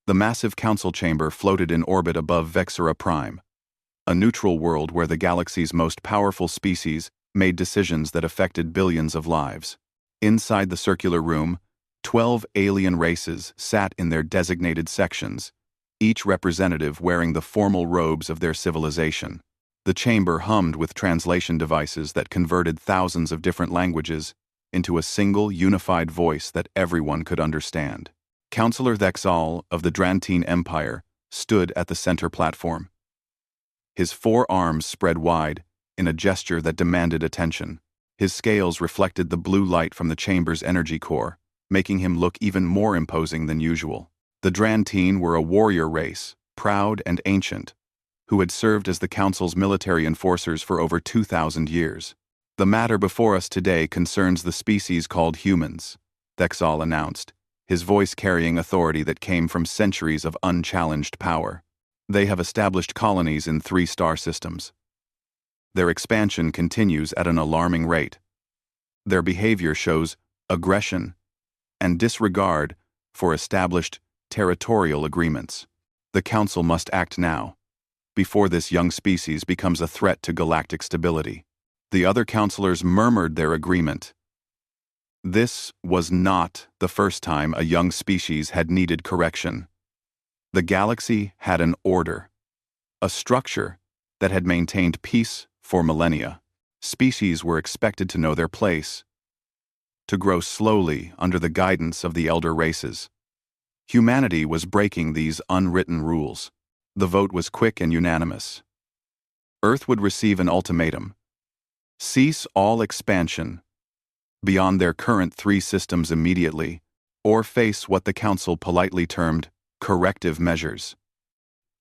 The massive council chamber floated in orbit above Vexera Prime, a neutral world where the galaxy's most powerful species made decisions that affected billions of lives. Inside the circular room, 12 alien races sat in their designated sections, each representative wearing the formal robes of their civilization. The chamber hummed with translation devices that converted thousands of different languages into a single, unified voice that everyone could understand. Councillor Thexal of the Drantine Empire stood at the center platform. His 4 arms spread wide in a gesture that demanded attention. His scales reflected the blue light from the chamber's energy core, making him look even more imposing than usual. The Drantine were a warrior race, proud and ancient, who had served as the Council's military enforcers for over 2,000 years. "The matter before us today concerns the species called humans," Thexal announced, his voice carrying authority that came from centuries of unchallenged power. "They have established colonies in 3 star systems. Their expansion continues at an alarming rate. Their behavior shows aggression and disregard for established territorial agreements. The Council must act now, before this young species becomes a threat to galactic stability." The other councillors murmured their agreement. This was not the first time a young species had needed correction. The galaxy had an order, a structure that had maintained peace for millennia. Species were expected to know their place, to grow slowly under the guidance of the elder races. Humanity was breaking these unwritten rules. The vote was quick and unanimous. Earth would receive an ultimatum: cease all expansion beyond their current 3 systems immediately, or face what the Council politely termed corrective measures.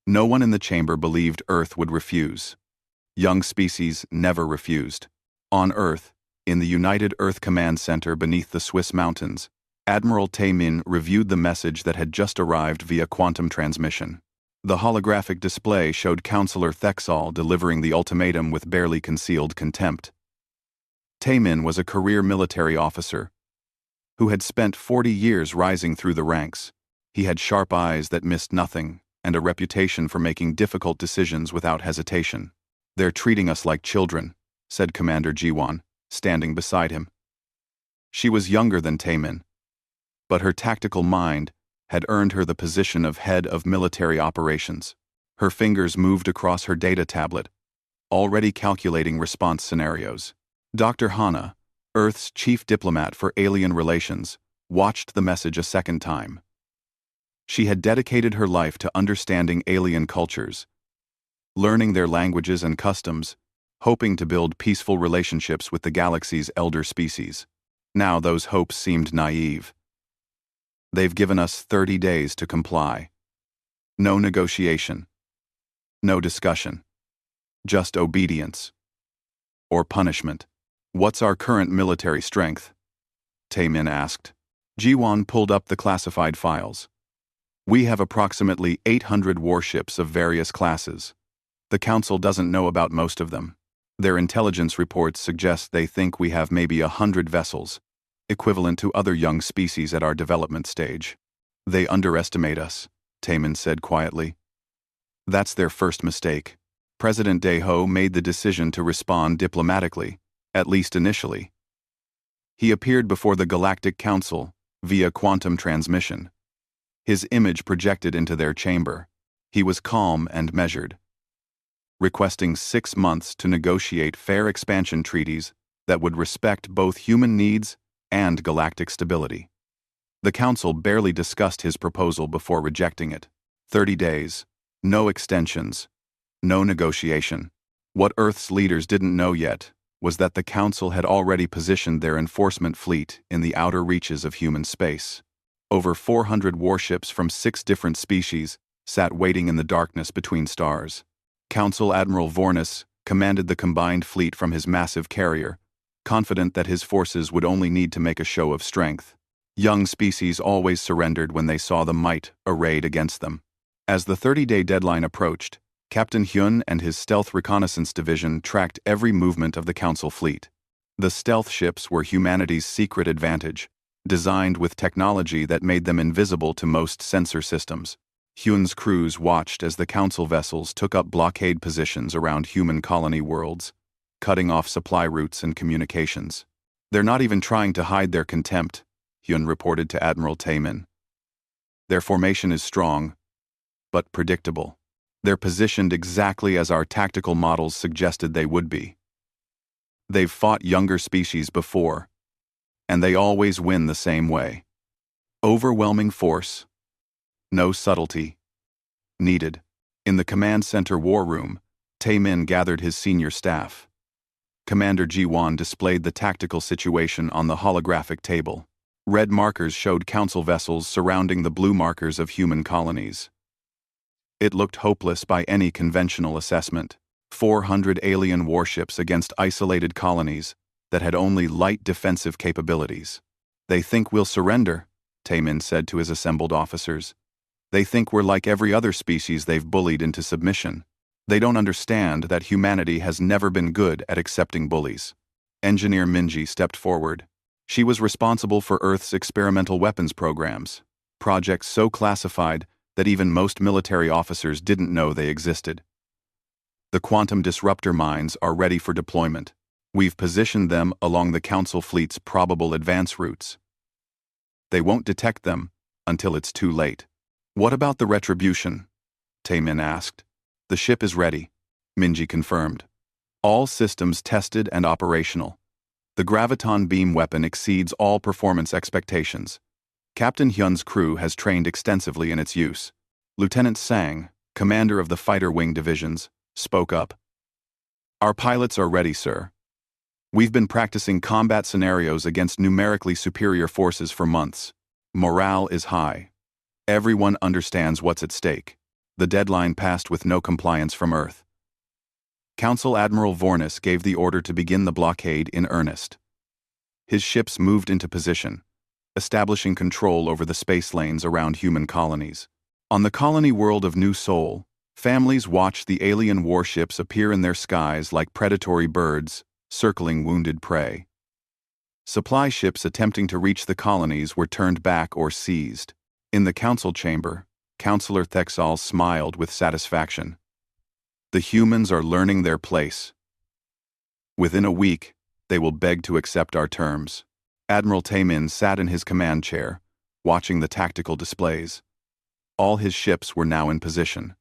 No one in the chamber believed Earth would refuse. Young species never refused. On Earth, in the United Earth Command Center beneath the Swiss mountains, Admiral Taemin reviewed the message that had just arrived via quantum transmission. The holographic display showed Councillor Thexal delivering the ultimatum with barely concealed contempt. Taemin was a career military officer who had spent 40 years rising through the ranks. He had sharp eyes that missed nothing and a reputation for making difficult decisions without hesitation. "They're treating us like children," said Commander Jiwan, standing beside him. She was younger than Taemin, but her tactical mind had earned her the position of head of military operations. Her fingers moved across her data tablet, already calculating response scenarios. Dr. Hana, Earth's chief diplomat for alien relations, watched the message a second time. She had dedicated her life to understanding alien cultures, learning their languages and customs, hoping to build peaceful relationships with the galaxy's elder species. Now those hopes seemed naive. "They've given us 30 days to comply. No negotiation. No discussion. Just obedience. Or punishment." "What's our current military strength?" Taemin asked. Jiwan pulled up the classified files. "We have approximately 800 warships of various classes. The Council doesn't know about most of them. Their intelligence reports suggest they think we have maybe 100 vessels, equivalent to other young species at our development stage. They underestimate us," Taemin said quietly. "That's their first mistake." President Daeho made the decision to respond diplomatically, at least initially. He appeared before the Galactic Council via quantum transmission, his image projected into their chamber. He was calm and measured, requesting 6 months to negotiate fair expansion treaties that would respect both human needs and galactic stability. The Council barely discussed his proposal before rejecting it. 30 days, no extensions, no negotiation. What Earth's leaders didn't know yet was that the Council had already positioned their enforcement fleet in the outer reaches of human space. Over 400 warships from 6 different species sat waiting in the darkness between stars. Council Admiral Vornis commanded the combined fleet from his massive carrier, confident that his forces would only need to make a show of strength. Young species always surrendered when they saw the might arrayed against them. As the 30-day deadline approached, Captain Hyun and his Stealth Reconnaissance Division tracked every movement of the Council fleet. The stealth ships were humanity's secret advantage, designed with technology that made them invisible to most sensor systems. Hyun's crews watched as the council vessels took up blockade positions around human colony worlds, cutting off supply routes and communications. They're not even trying to hide their contempt, Hyun reported to Admiral Taemin. Their formation is strong, but predictable. They're positioned exactly as our tactical models suggested they would be. They've fought younger species before, and they always win the same way. Overwhelming force, no subtlety, needed. In the command center war room, Taemin gathered his senior staff. Commander Ji-won displayed the tactical situation on the holographic table. Red markers showed council vessels surrounding the blue markers of human colonies. It looked hopeless by any conventional assessment. 400 alien warships against isolated colonies that had only light defensive capabilities. They think we'll surrender, Taemin said to his assembled officers. They think we're like every other species they've bullied into submission. They don't understand that humanity has never been good at accepting bullies. Engineer Minji stepped forward. She was responsible for Earth's experimental weapons programs, projects so classified that even most military officers didn't know they existed. The quantum disruptor mines are ready for deployment. We've positioned them along the Council fleet's probable advance routes. They won't detect them until it's too late. What about the retribution? Taemin asked. The ship is ready, Minji confirmed. All systems tested and operational. The graviton beam weapon exceeds all performance expectations. Captain Hyun's crew has trained extensively in its use. Lieutenant Sang, commander of the fighter wing divisions, spoke up. Our pilots are ready, sir. We've been practicing combat scenarios against numerically superior forces for months. Morale is high. Everyone understands what's at stake. The deadline passed with no compliance from Earth. Council Admiral Vornis gave the order to begin the blockade in earnest. His ships moved into position, establishing control over the space lanes around human colonies. On the colony world of New Seoul, families watched the alien warships appear in their skies like predatory birds, circling wounded prey. Supply ships attempting to reach the colonies were turned back or seized. In the council chamber, Councillor Thexal smiled with satisfaction. The humans are learning their place. Within a week, they will beg to accept our terms. Admiral Taemin sat in his command chair, watching the tactical displays. All his ships were now in position.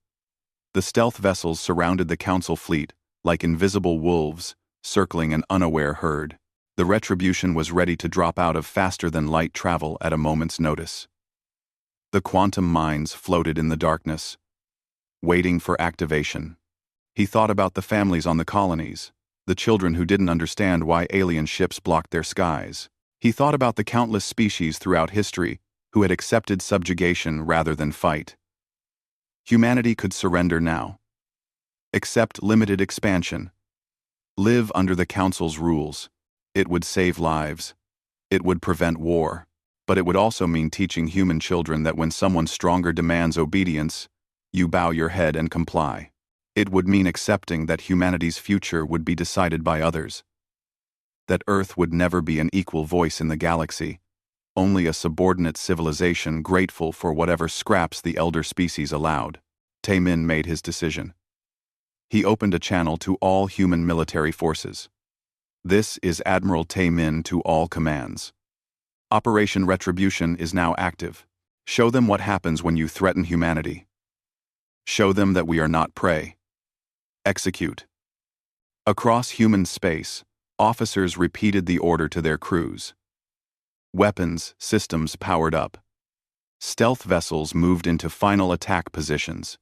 The stealth vessels surrounded the council fleet like invisible wolves, circling an unaware herd. The retribution was ready to drop out of faster-than-light travel at a moment's notice. The quantum mines floated in the darkness, waiting for activation. He thought about the families on the colonies, the children who didn't understand why alien ships blocked their skies. He thought about the countless species throughout history who had accepted subjugation rather than fight. Humanity could surrender now. Accept limited expansion. Live under the Council's rules. It would save lives. It would prevent war. But it would also mean teaching human children that when someone stronger demands obedience, you bow your head and comply. It would mean accepting that humanity's future would be decided by others. That Earth would never be an equal voice in the galaxy, only a subordinate civilization grateful for whatever scraps the elder species allowed. Taemin made his decision. He opened a channel to all human military forces. This is Admiral Taemin to all commands. Operation Retribution is now active. Show them what happens when you threaten humanity. Show them that we are not prey. Execute. Across human space, officers repeated the order to their crews. Weapons systems powered up. Stealth vessels moved into final attack positions.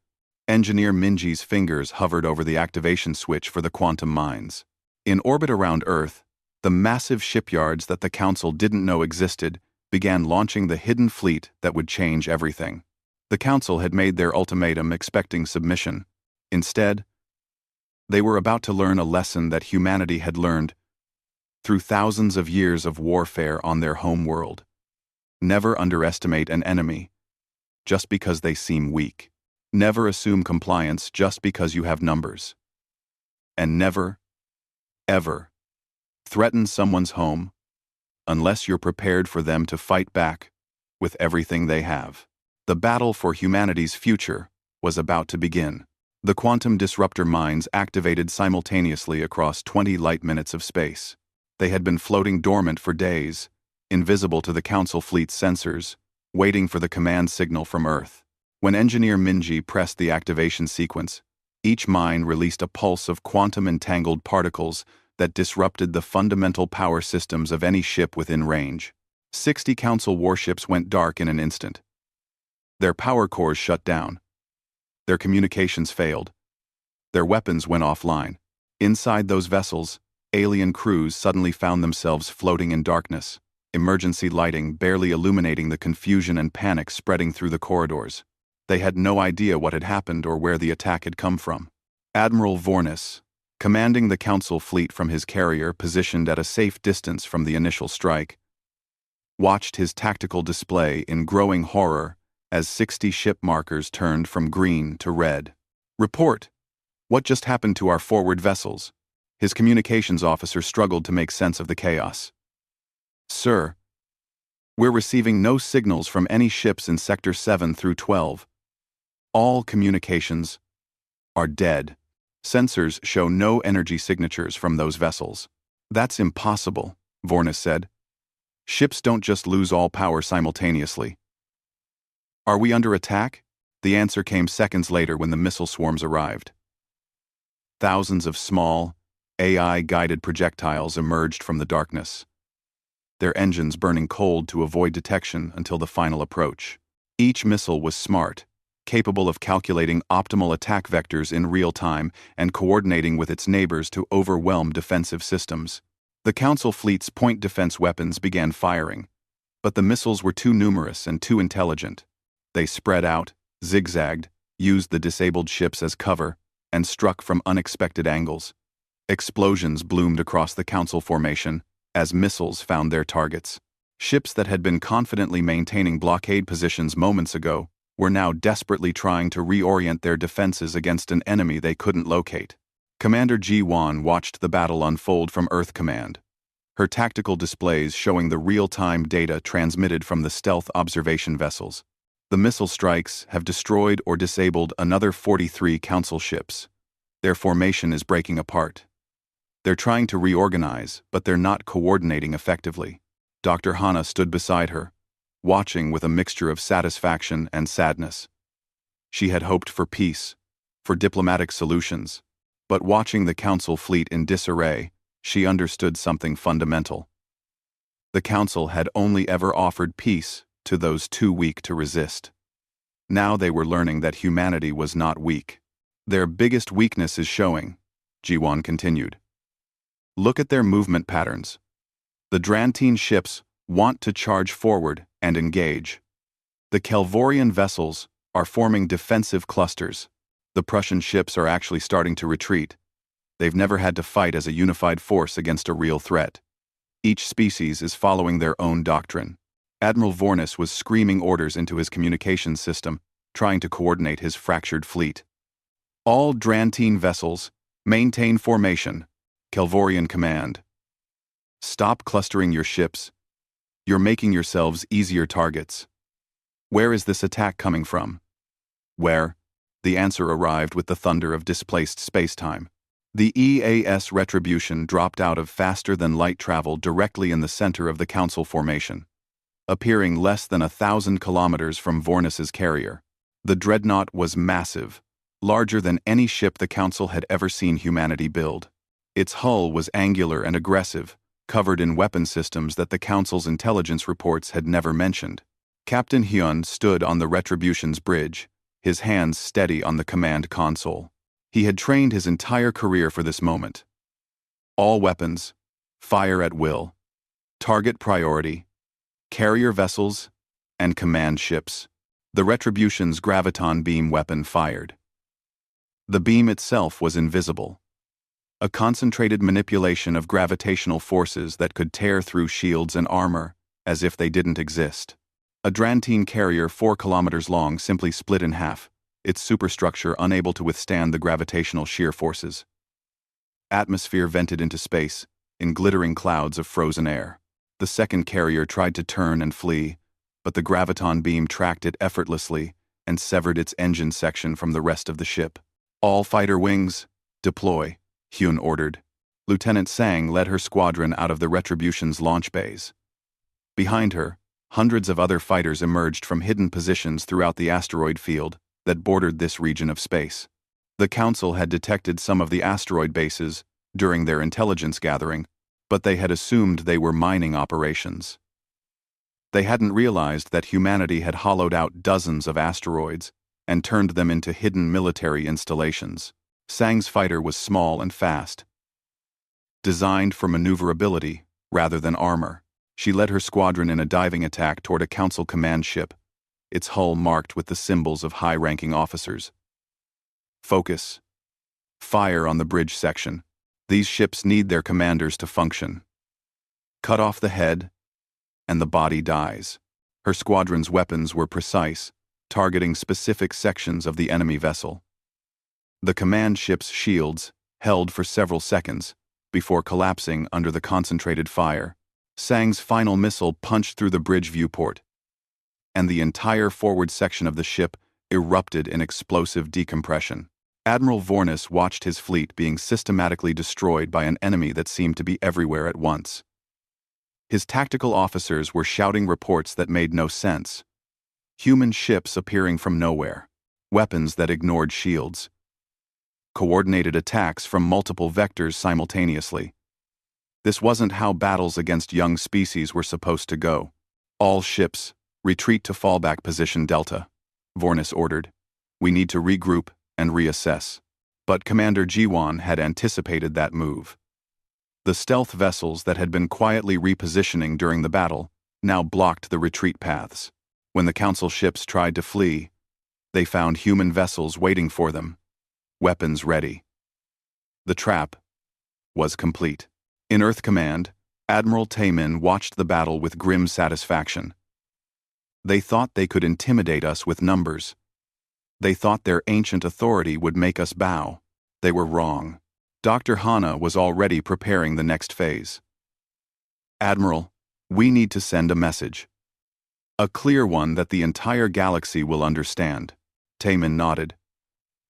Engineer Minji's fingers hovered over the activation switch for the quantum mines. In orbit around Earth, the massive shipyards that the Council didn't know existed began launching the hidden fleet that would change everything. The Council had made their ultimatum expecting submission. Instead, they were about to learn a lesson that humanity had learned through thousands of years of warfare on their home world. Never underestimate an enemy just because they seem weak. Never assume compliance just because you have numbers. And never, ever, threaten someone's home unless you're prepared for them to fight back with everything they have. The battle for humanity's future was about to begin. The quantum disruptor mines activated simultaneously across 20 light-minutes of space. They had been floating dormant for days, invisible to the Council fleet's sensors, waiting for the command signal from Earth. When Engineer Minji pressed the activation sequence, each mine released a pulse of quantum-entangled particles that disrupted the fundamental power systems of any ship within range. 60 Council warships went dark in an instant. Their power cores shut down. Their communications failed. Their weapons went offline. Inside those vessels, alien crews suddenly found themselves floating in darkness, emergency lighting barely illuminating the confusion and panic spreading through the corridors. They had no idea what had happened or where the attack had come from. Admiral Vornis, commanding the Council fleet from his carrier positioned at a safe distance from the initial strike, watched his tactical display in growing horror as 60 ship markers turned from green to red. "Report! What just happened to our forward vessels?" His communications officer struggled to make sense of the chaos. "Sir, we're receiving no signals from any ships in Sector 7 through 12. All communications are dead. Sensors show no energy signatures from those vessels." "That's impossible," Vornis said. "Ships don't just lose all power simultaneously." "Are we under attack?" The answer came seconds later when the missile swarms arrived. Thousands of small, AI-guided projectiles emerged from the darkness, their engines burning cold to avoid detection until the final approach. Each missile was smart, capable of calculating optimal attack vectors in real time and coordinating with its neighbors to overwhelm defensive systems. The Council fleet's point defense weapons began firing, but the missiles were too numerous and too intelligent. They spread out, zigzagged, used the disabled ships as cover, and struck from unexpected angles. Explosions bloomed across the Council formation as missiles found their targets. Ships that had been confidently maintaining blockade positions moments ago were now desperately trying to reorient their defenses against an enemy they couldn't locate. Commander Ji-Wan watched the battle unfold from Earth Command, her tactical displays showing the real-time data transmitted from the stealth observation vessels. The missile strikes have destroyed or disabled another 43 Council ships. Their formation is breaking apart. They're trying to reorganize, but they're not coordinating effectively. Dr. Hana stood beside her, watching with a mixture of satisfaction and sadness. She had hoped for peace, for diplomatic solutions, but watching the Council fleet in disarray, she understood something fundamental. The Council had only ever offered peace to those too weak to resist. Now they were learning that humanity was not weak. "Their biggest weakness is showing," Ji-Wan continued. "Look at their movement patterns. The Drantine ships want to charge forward and engage. The Kelvorian vessels are forming defensive clusters. The Prussian ships are actually starting to retreat. They've never had to fight as a unified force against a real threat. Each species is following their own doctrine." Admiral Vornis was screaming orders into his communications system, trying to coordinate his fractured fleet. "All Drantine vessels, maintain formation. Kelvorian command. Stop clustering your ships. You're making yourselves easier targets. Where is this attack coming from?" "Where?" The answer arrived with the thunder of displaced spacetime. The EAS Retribution dropped out of faster-than-light travel directly in the center of the Council formation, appearing less than 1,000 kilometers from Vornis's carrier. The dreadnought was massive, larger than any ship the Council had ever seen humanity build. Its hull was angular and aggressive, covered in weapon systems that the Council's intelligence reports had never mentioned. Captain Hyun stood on the Retribution's bridge, his hands steady on the command console. He had trained his entire career for this moment. All weapons, fire at will, target priority, carrier vessels, and command ships. The Retribution's graviton beam weapon fired. The beam itself was invisible, a concentrated manipulation of gravitational forces that could tear through shields and armor as if they didn't exist. A Drantine carrier 4 kilometers long simply split in half, its superstructure unable to withstand the gravitational shear forces. Atmosphere vented into space, in glittering clouds of frozen air. The second carrier tried to turn and flee, but the graviton beam tracked it effortlessly and severed its engine section from the rest of the ship. "All fighter wings, deploy," Hyun ordered. Lieutenant Sang led her squadron out of the Retribution's launch bays. Behind her, hundreds of other fighters emerged from hidden positions throughout the asteroid field that bordered this region of space. The Council had detected some of the asteroid bases during their intelligence gathering, but they had assumed they were mining operations. They hadn't realized that humanity had hollowed out dozens of asteroids and turned them into hidden military installations. Sang's fighter was small and fast, designed for maneuverability rather than armor. She led her squadron in a diving attack toward a Council command ship, its hull marked with the symbols of high-ranking officers. Focus. Fire on the bridge section. These ships need their commanders to function. Cut off the head, and the body dies. Her squadron's weapons were precise, targeting specific sections of the enemy vessel. The command ship's shields held for several seconds before collapsing under the concentrated fire. Sang's final missile punched through the bridge viewport, and the entire forward section of the ship erupted in explosive decompression. Admiral Vornis watched his fleet being systematically destroyed by an enemy that seemed to be everywhere at once. His tactical officers were shouting reports that made no sense. Human ships appearing from nowhere, weapons that ignored shields, coordinated attacks from multiple vectors simultaneously. This wasn't how battles against young species were supposed to go. "All ships, retreat to fallback position Delta," Vornis ordered. "We need to regroup and reassess." But Commander Jiwon had anticipated that move. The stealth vessels that had been quietly repositioning during the battle now blocked the retreat paths. When the Council ships tried to flee, they found human vessels waiting for them, weapons ready. The trap was complete. In Earth Command, Admiral Taemin watched the battle with grim satisfaction. They thought they could intimidate us with numbers. They thought their ancient authority would make us bow. They were wrong. Dr. Hana was already preparing the next phase. "Admiral, we need to send a message. A clear one that the entire galaxy will understand." Taemin nodded.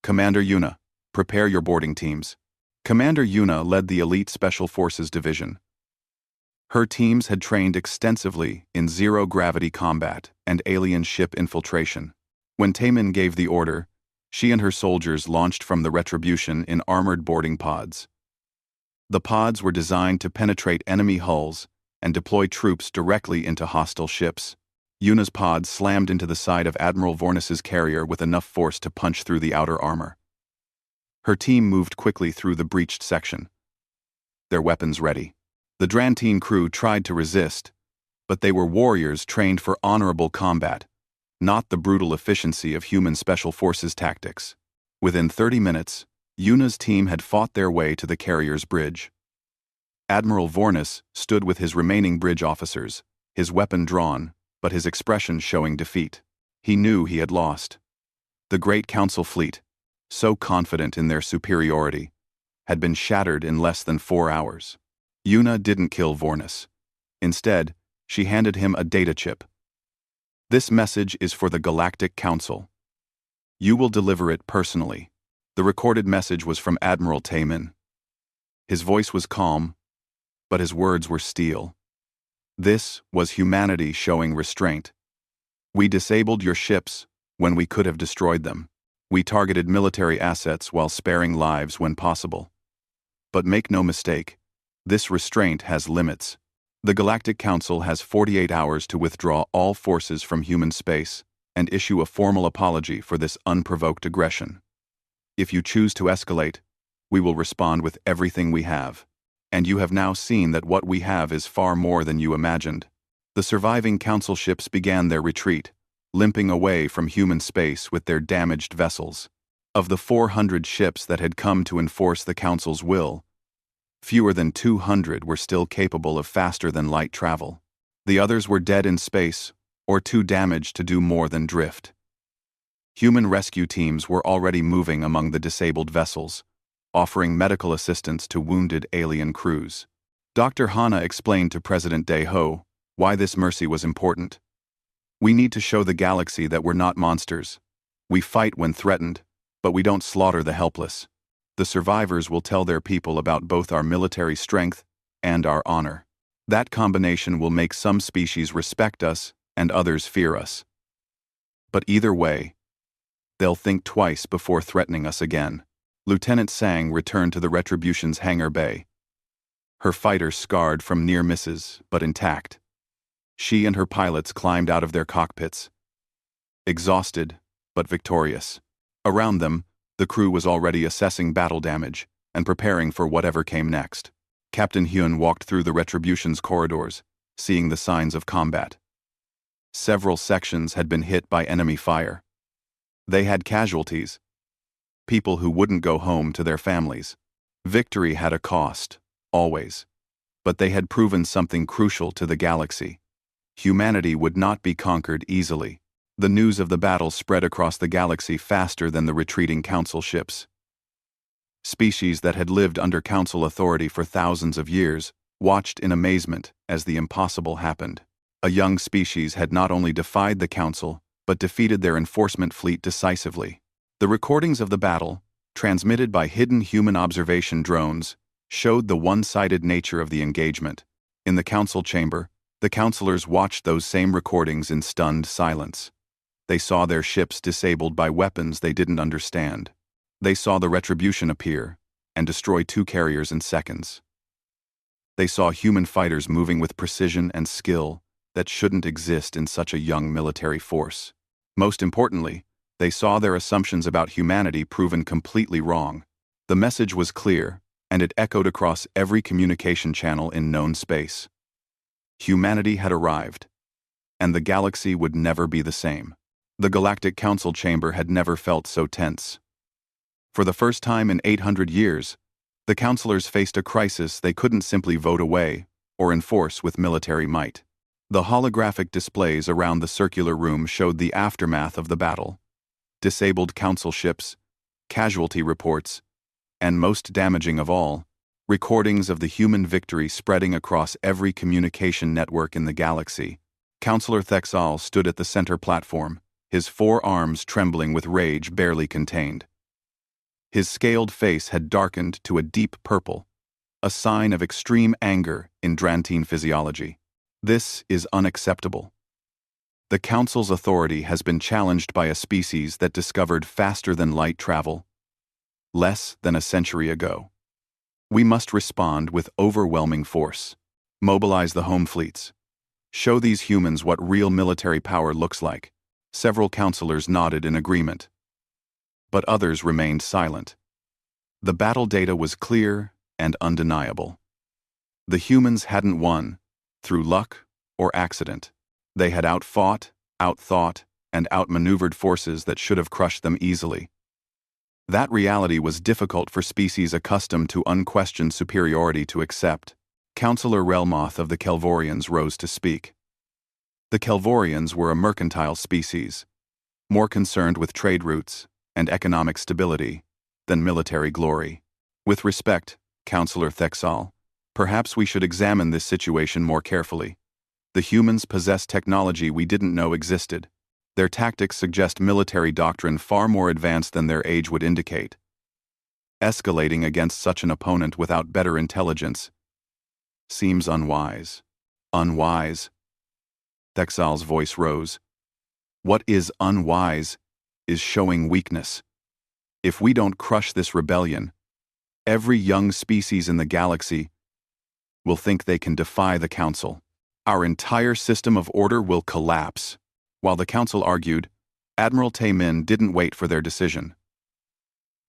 "Commander Yuna, prepare your boarding teams." Commander Yuna led the Elite Special Forces Division. Her teams had trained extensively in zero-gravity combat and alien ship infiltration. When Taemin gave the order, she and her soldiers launched from the Retribution in armored boarding pods. The pods were designed to penetrate enemy hulls and deploy troops directly into hostile ships. Yuna's pod slammed into the side of Admiral Vornis's carrier with enough force to punch through the outer armor. Her team moved quickly through the breached section, their weapons ready. The Drantine crew tried to resist, but they were warriors trained for honorable combat, not the brutal efficiency of human special forces tactics. Within 30 minutes, Yuna's team had fought their way to the carrier's bridge. Admiral Vornis stood with his remaining bridge officers, his weapon drawn, but his expression showing defeat. He knew he had lost. The Great Council fleet, so confident in their superiority, had been shattered in less than 4 hours. Yuna didn't kill Vornis. Instead, she handed him a data chip. "This message is for the Galactic Council. You will deliver it personally." The recorded message was from Admiral Taemin. His voice was calm, but his words were steel. This was humanity showing restraint. "We disabled your ships when we could have destroyed them. We targeted military assets while sparing lives when possible. But make no mistake, this restraint has limits. The Galactic Council has 48 hours to withdraw all forces from human space and issue a formal apology for this unprovoked aggression. If you choose to escalate, we will respond with everything we have. And you have now seen that what we have is far more than you imagined." The surviving Council ships began their retreat, limping away from human space with their damaged vessels. Of the 400 ships that had come to enforce the Council's will, fewer than 200 were still capable of faster-than-light travel. The others were dead in space or too damaged to do more than drift. Human rescue teams were already moving among the disabled vessels, offering medical assistance to wounded alien crews. Dr. Hana explained to President Dae-ho why this mercy was important. We need to show the galaxy that we're not monsters. We fight when threatened, but we don't slaughter the helpless. The survivors will tell their people about both our military strength and our honor. That combination will make some species respect us and others fear us. But either way, they'll think twice before threatening us again. Lieutenant Sang returned to the Retribution's hangar bay. Her fighter scarred from near misses, but intact. She and her pilots climbed out of their cockpits. Exhausted, but victorious. Around them, the crew was already assessing battle damage and preparing for whatever came next. Captain Hyun walked through the Retribution's corridors, seeing the signs of combat. Several sections had been hit by enemy fire. They had casualties. People who wouldn't go home to their families. Victory had a cost, always. But they had proven something crucial to the galaxy. Humanity would not be conquered easily. The news of the battle spread across the galaxy faster than the retreating Council ships. Species that had lived under Council authority for thousands of years watched in amazement as the impossible happened. A young species had not only defied the Council, but defeated their enforcement fleet decisively. The recordings of the battle, transmitted by hidden human observation drones, showed the one-sided nature of the engagement. In the Council chamber, the councilors watched those same recordings in stunned silence. They saw their ships disabled by weapons they didn't understand. They saw the Retribution appear and destroy 2 carriers in seconds. They saw human fighters moving with precision and skill that shouldn't exist in such a young military force. Most importantly, they saw their assumptions about humanity proven completely wrong. The message was clear, and it echoed across every communication channel in known space. Humanity had arrived, and the galaxy would never be the same. The Galactic Council chamber had never felt so tense. For the first time in 800 years, the councilors faced a crisis they couldn't simply vote away or enforce with military might. The holographic displays around the circular room showed the aftermath of the battle. Disabled council ships, casualty reports, and most damaging of all, recordings of the human victory spreading across every communication network in the galaxy. Councillor Thexal stood at the center platform, his 4 arms trembling with rage barely contained. His scaled face had darkened to a deep purple, a sign of extreme anger in Drantine physiology. This is unacceptable. The Council's authority has been challenged by a species that discovered faster-than-light travel less than a century ago. We must respond with overwhelming force. Mobilize the home fleets. Show these humans what real military power looks like. Several councilors nodded in agreement, but others remained silent. The battle data was clear and undeniable. The humans hadn't won through luck or accident. They had outfought, outthought, and outmaneuvered forces that should have crushed them easily. That reality was difficult for species accustomed to unquestioned superiority to accept. Councillor Relmoth of the Kelvorians rose to speak. The Kelvorians were a mercantile species, more concerned with trade routes and economic stability than military glory. With respect, Councillor Thexal, perhaps we should examine this situation more carefully. The humans possess technology we didn't know existed. Their tactics suggest military doctrine far more advanced than their age would indicate. Escalating against such an opponent without better intelligence seems unwise. Unwise? Thexal's voice rose. What is unwise is showing weakness. If we don't crush this rebellion, every young species in the galaxy will think they can defy the Council. Our entire system of order will collapse. While the Council argued, Admiral Taemin didn't wait for their decision.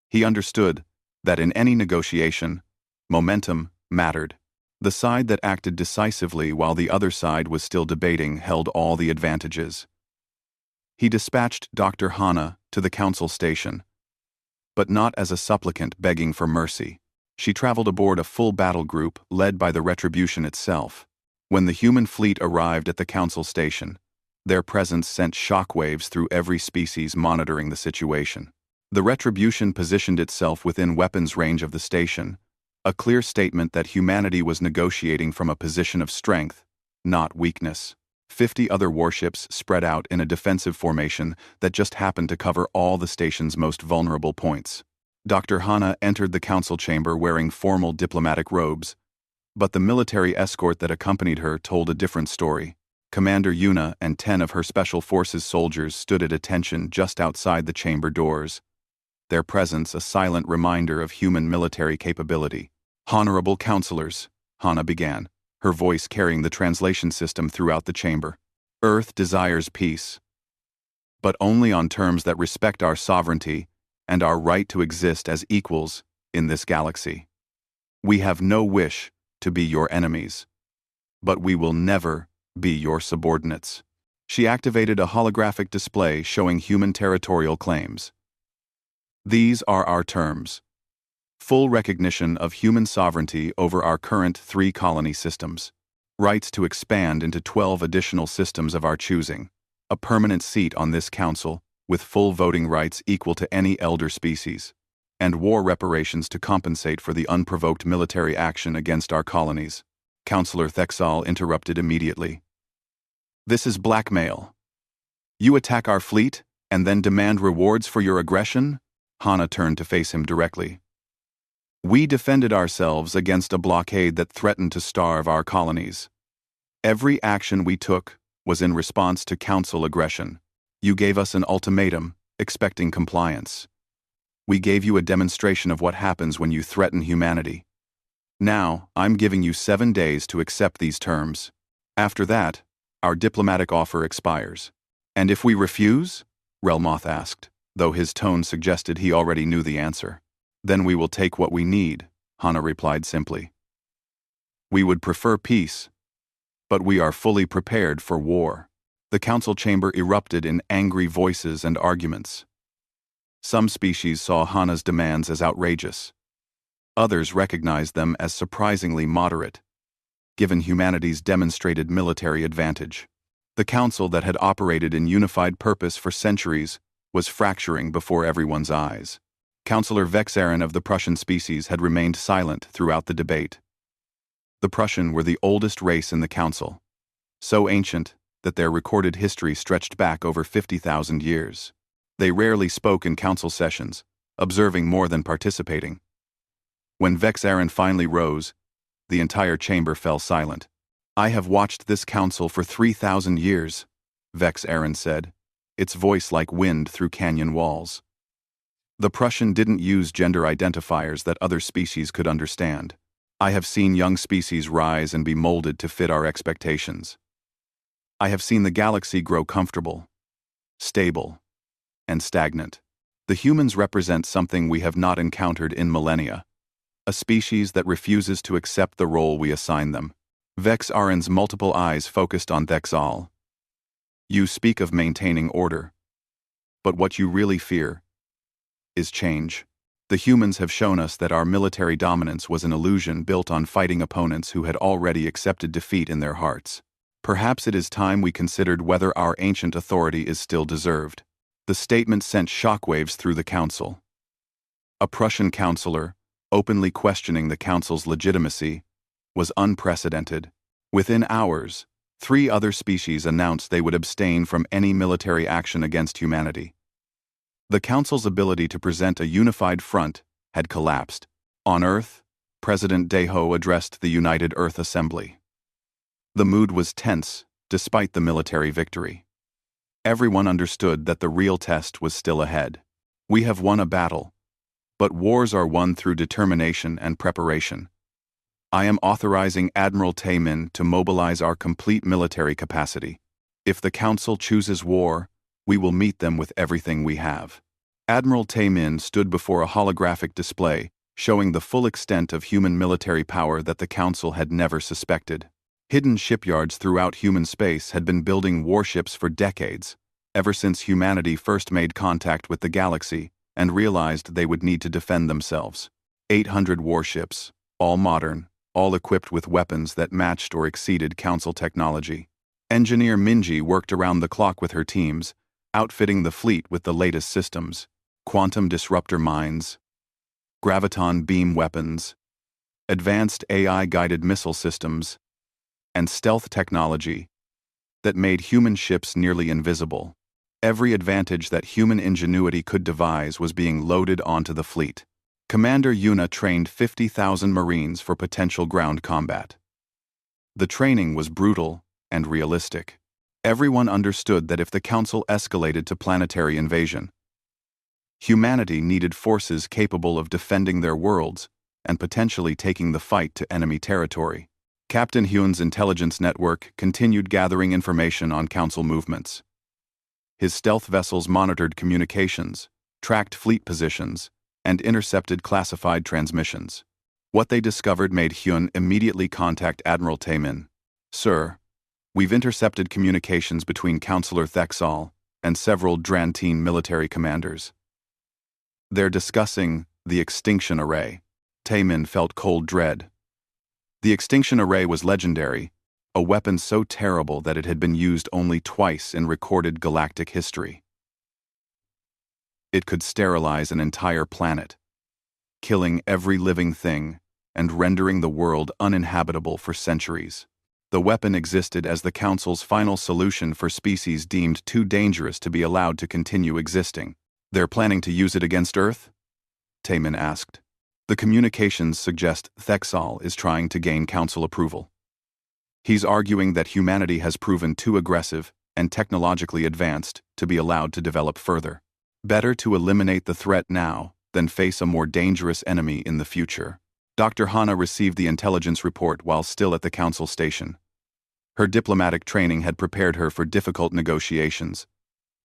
He understood that in any negotiation, momentum mattered. The side that acted decisively while the other side was still debating held all the advantages. He dispatched Dr. Hana to the Council station, but not as a supplicant begging for mercy. She traveled aboard a full battle group led by the Retribution itself. When the human fleet arrived at the Council station, their presence sent shockwaves through every species monitoring the situation. The Retribution positioned itself within weapons range of the station, a clear statement that humanity was negotiating from a position of strength, not weakness. 50 other warships spread out in a defensive formation that just happened to cover all the station's most vulnerable points. Dr. Hana entered the council chamber wearing formal diplomatic robes, but the military escort that accompanied her told a different story. Commander Yuna and 10 of her Special Forces soldiers stood at attention just outside the chamber doors, their presence a silent reminder of human military capability. "Honorable counselors," Hana began, her voice carrying the translation system throughout the chamber. "Earth desires peace, but only on terms that respect our sovereignty and our right to exist as equals in this galaxy. We have no wish to be your enemies, but we will never be your subordinates." She activated a holographic display showing human territorial claims. "These are our terms. Full recognition of human sovereignty over our current 3 colony systems. Rights to expand into 12 additional systems of our choosing. A permanent seat on this council, with full voting rights equal to any elder species. And war reparations to compensate for the unprovoked military action against our colonies." Counselor Thexal interrupted immediately. "This is blackmail. You attack our fleet and then demand rewards for your aggression?" Hana turned to face him directly. "We defended ourselves against a blockade that threatened to starve our colonies. Every action we took was in response to council aggression. You gave us an ultimatum, expecting compliance. We gave you a demonstration of what happens when you threaten humanity. Now, I'm giving you 7 days to accept these terms. After that, our diplomatic offer expires." "And if we refuse?" Relmoth asked, though his tone suggested he already knew the answer. "Then we will take what we need," Hana replied simply. "We would prefer peace, but we are fully prepared for war." The council chamber erupted in angry voices and arguments. Some species saw Hana's demands as outrageous. Others recognized them as surprisingly moderate, given humanity's demonstrated military advantage. The council that had operated in unified purpose for centuries was fracturing before everyone's eyes. Councillor Vexaren of the Prussian species had remained silent throughout the debate. The Prussian were the oldest race in the council, so ancient that their recorded history stretched back over 50,000 years. They rarely spoke in council sessions, observing more than participating. When Vexaren finally rose, the entire chamber fell silent. "I have watched this council for 3,000 years, Vexaren said, its voice like wind through canyon walls. The Prussian didn't use gender identifiers that other species could understand. "I have seen young species rise and be molded to fit our expectations. I have seen the galaxy grow comfortable, stable, and stagnant. The humans represent something we have not encountered in millennia, a species that refuses to accept the role we assign them." Vexaren's multiple eyes focused on Thexal. "You speak of maintaining order, but what you really fear is change. The humans have shown us that our military dominance was an illusion built on fighting opponents who had already accepted defeat in their hearts. Perhaps it is time we considered whether our ancient authority is still deserved." The statement sent shockwaves through the council. A Prussian councillor, openly questioning the council's legitimacy, was unprecedented. Within hours, 3 other species announced they would abstain from any military action against humanity. The council's ability to present a unified front had collapsed. On Earth, President Deho addressed the United Earth Assembly. The mood was tense, despite the military victory. Everyone understood that the real test was still ahead. "We have won a battle, but wars are won through determination and preparation. I am authorizing Admiral Taemin to mobilize our complete military capacity. If the Council chooses war, we will meet them with everything we have." Admiral Taemin stood before a holographic display showing the full extent of human military power that the Council had never suspected. Hidden shipyards throughout human space had been building warships for decades, ever since humanity first made contact with the galaxy and realized they would need to defend themselves. 800 warships, all modern, all equipped with weapons that matched or exceeded Council technology. Engineer Minji worked around the clock with her teams, outfitting the fleet with the latest systems: quantum disruptor mines, graviton beam weapons, advanced AI-guided missile systems, and stealth technology that made human ships nearly invisible. Every advantage that human ingenuity could devise was being loaded onto the fleet. Commander Yuna trained 50,000 Marines for potential ground combat. The training was brutal and realistic. Everyone understood that if the Council escalated to planetary invasion, humanity needed forces capable of defending their worlds and potentially taking the fight to enemy territory. Captain Hyun's intelligence network continued gathering information on Council movements. His stealth vessels monitored communications, tracked fleet positions, and intercepted classified transmissions. What they discovered made Hyun immediately contact Admiral Taemin. "Sir, we've intercepted communications between Counselor Thexal and several Drantine military commanders. They're discussing the Extinction Array." Taemin felt cold dread. The Extinction Array was legendary, a weapon so terrible that it had been used only twice in recorded galactic history. It could sterilize an entire planet, killing every living thing and rendering the world uninhabitable for centuries. The weapon existed as the Council's final solution for species deemed too dangerous to be allowed to continue existing. "They're planning to use it against Earth?" Taemin asked. "The communications suggest Thexal is trying to gain Council approval. He's arguing that humanity has proven too aggressive and technologically advanced to be allowed to develop further. Better to eliminate the threat now than face a more dangerous enemy in the future." Dr. Hana received the intelligence report while still at the Council station. Her diplomatic training had prepared her for difficult negotiations,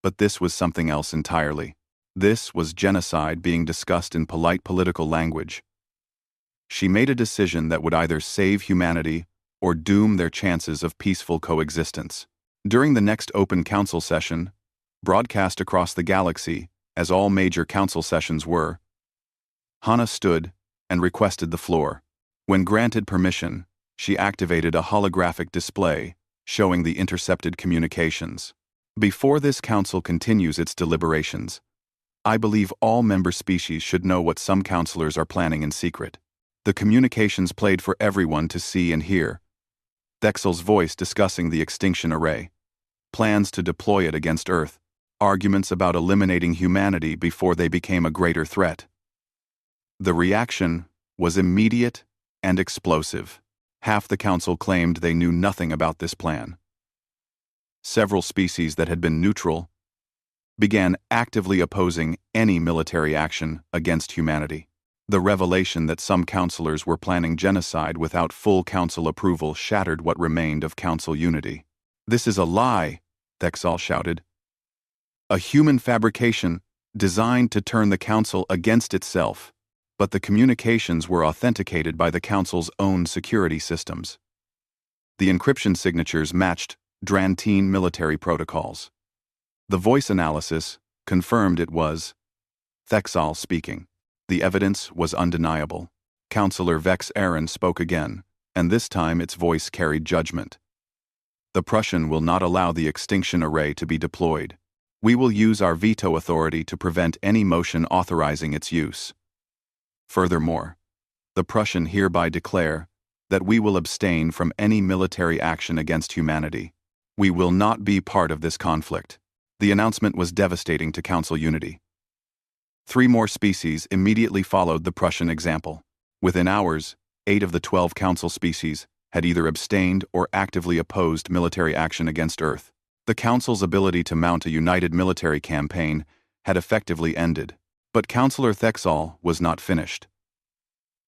but this was something else entirely. This was genocide being discussed in polite political language. She made a decision that would either save humanity or doom their chances of peaceful coexistence. During the next open council session, broadcast across the galaxy, as all major council sessions were, Hana stood and requested the floor. When granted permission, she activated a holographic display showing the intercepted communications. "Before this council continues its deliberations, I believe all member species should know what some counselors are planning in secret. The communications played for everyone to see and hear. Thexal's voice discussing the Extinction Array, plans to deploy it against Earth, arguments about eliminating humanity before they became a greater threat." The reaction was immediate and explosive. Half the council claimed they knew nothing about this plan. Several species that had been neutral began actively opposing any military action against humanity. The revelation that some counselors were planning genocide without full council approval shattered what remained of council unity. "This is a lie," Thexal shouted. "A human fabrication designed to turn the council against itself." But the communications were authenticated by the council's own security systems. The encryption signatures matched Drantine military protocols. The voice analysis confirmed it was Thexal speaking. The evidence was undeniable. Counselor Vex Aaron spoke again, and this time its voice carried judgment. "The Prussian will not allow the Extinction Array to be deployed. We will use our veto authority to prevent any motion authorizing its use. Furthermore, the Prussian hereby declare that we will abstain from any military action against humanity. We will not be part of this conflict." The announcement was devastating to Council unity. 3 more species immediately followed the Prussian example. Within hours, 8 of the 12 Council species had either abstained or actively opposed military action against Earth. The Council's ability to mount a united military campaign had effectively ended. But Counselor Thexal was not finished.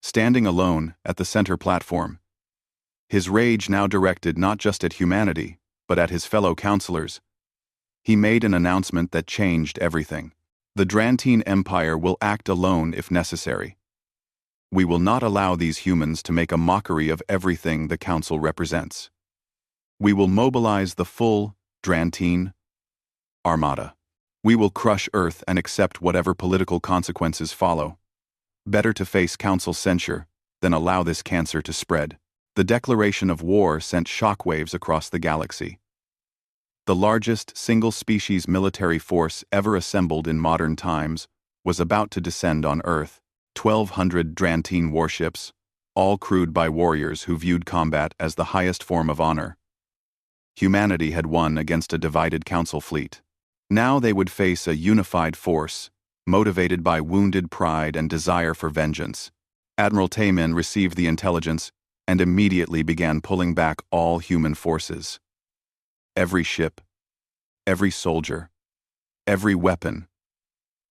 Standing alone at the center platform, his rage now directed not just at humanity, but at his fellow counselors, he made an announcement that changed everything. "The Drantine Empire will act alone if necessary. We will not allow these humans to make a mockery of everything the Council represents. We will mobilize the full Drantine Armada. We will crush Earth and accept whatever political consequences follow. Better to face Council censure than allow this cancer to spread." The declaration of war sent shockwaves across the galaxy. The largest single-species military force ever assembled in modern times was about to descend on Earth. 1,200 Drantine warships, all crewed by warriors who viewed combat as the highest form of honor. Humanity had won against a divided council fleet. Now they would face a unified force, motivated by wounded pride and desire for vengeance. Admiral Taemin received the intelligence and immediately began pulling back all human forces. Every ship, every soldier, every weapon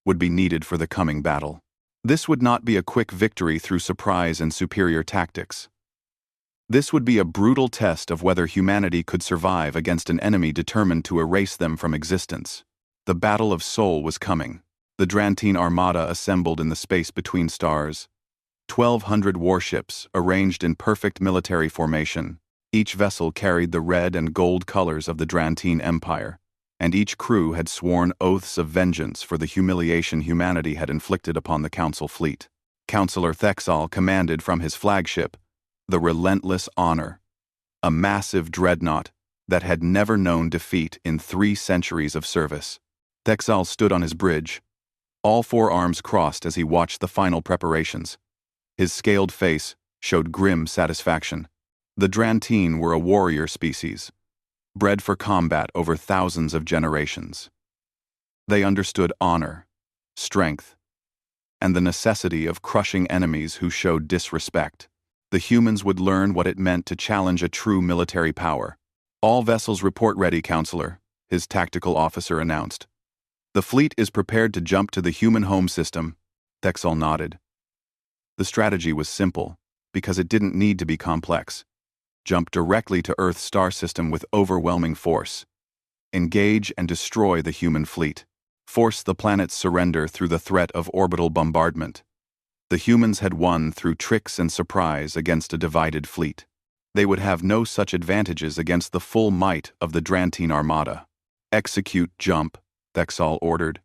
would be needed for the coming battle. This would not be a quick victory through surprise and superior tactics. This would be a brutal test of whether humanity could survive against an enemy determined to erase them from existence. The Battle of Seoul was coming. The Drantine Armada assembled in the space between stars. 1,200 warships arranged in perfect military formation. Each vessel carried the red and gold colors of the Drantine Empire, and each crew had sworn oaths of vengeance for the humiliation humanity had inflicted upon the Council fleet. Councillor Thexal commanded from his flagship, the Relentless Honor, a massive dreadnought that had never known defeat in 3 centuries of service. Thexal stood on his bridge, all 4 arms crossed as he watched the final preparations. His scaled face showed grim satisfaction. The Drantine were a warrior species, bred for combat over thousands of generations. They understood honor, strength, and the necessity of crushing enemies who showed disrespect. The humans would learn what it meant to challenge a true military power. All vessels report ready, Counselor, his tactical officer announced. The fleet is prepared to jump to the human home system. Thexal nodded. The strategy was simple, because it didn't need to be complex. Jump directly to Earth's star system with overwhelming force. Engage and destroy the human fleet. Force the planet's surrender through the threat of orbital bombardment. The humans had won through tricks and surprise against a divided fleet. They would have no such advantages against the full might of the Drantine Armada. Execute jump, Thexal ordered.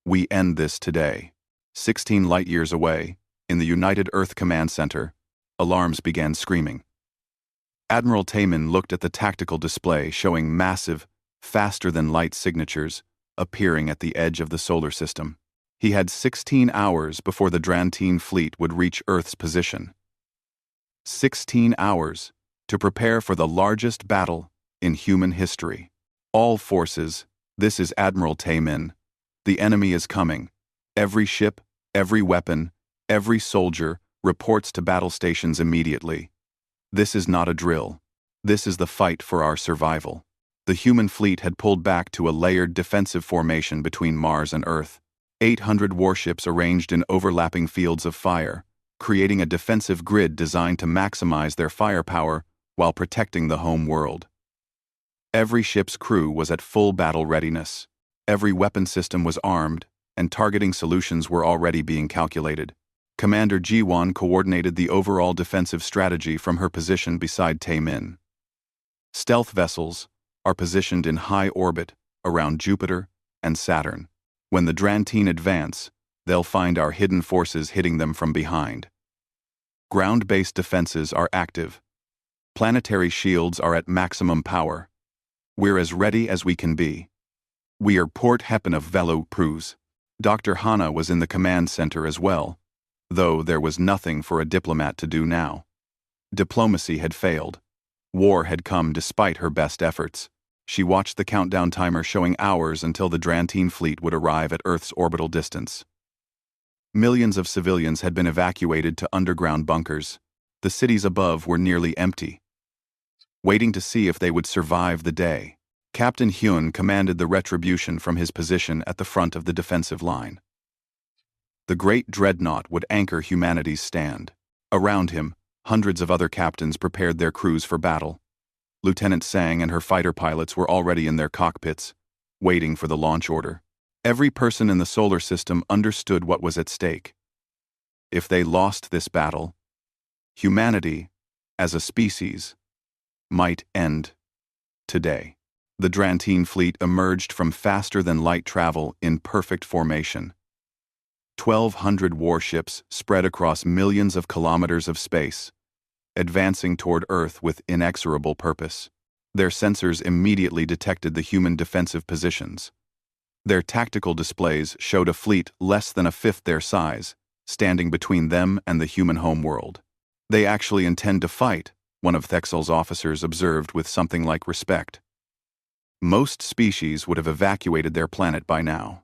We end this today. 16 light-years away, in the United Earth Command Center, alarms began screaming. Admiral Taemin looked at the tactical display showing massive, faster-than-light signatures appearing at the edge of the solar system. He had 16 hours before the Drantine fleet would reach Earth's position. 16 hours to prepare for the largest battle in human history. All forces, this is Admiral Taemin. The enemy is coming. Every ship, every weapon, every soldier reports to battle stations immediately. This is not a drill. This is the fight for our survival. The human fleet had pulled back to a layered defensive formation between Mars and Earth. 800 warships arranged in overlapping fields of fire, creating a defensive grid designed to maximize their firepower while protecting the home world. Every ship's crew was at full battle readiness. Every weapon system was armed, and targeting solutions were already being calculated. Commander Jiwon coordinated the overall defensive strategy from her position beside Taemin. Stealth vessels are positioned in high orbit around Jupiter and Saturn. When the Drantine advance, they'll find our hidden forces hitting them from behind. Ground-based defenses are active. Planetary shields are at maximum power. We're as ready as we can be. We are Port Heppen of Velo Prus. Dr. Hana was in the command center as well, though there was nothing for a diplomat to do now. Diplomacy had failed. War had come despite her best efforts. She watched the countdown timer showing hours until the Drantine fleet would arrive at Earth's orbital distance. Millions of civilians had been evacuated to underground bunkers. The cities above were nearly empty. Waiting to see if they would survive the day, Captain Hyun commanded the retribution from his position at the front of the defensive line. The great dreadnought would anchor humanity's stand. Around him, hundreds of other captains prepared their crews for battle. Lieutenant Sang and her fighter pilots were already in their cockpits, waiting for the launch order. Every person in the solar system understood what was at stake. If they lost this battle, humanity, as a species, might end today. The Drantine fleet emerged from faster-than-light travel in perfect formation. 1,200 warships spread across millions of kilometers of space, advancing toward Earth with inexorable purpose. Their sensors immediately detected the human defensive positions. Their tactical displays showed a fleet less than a fifth their size, standing between them and the human homeworld. They actually intend to fight, one of Thexel's officers observed with something like respect. Most species would have evacuated their planet by now.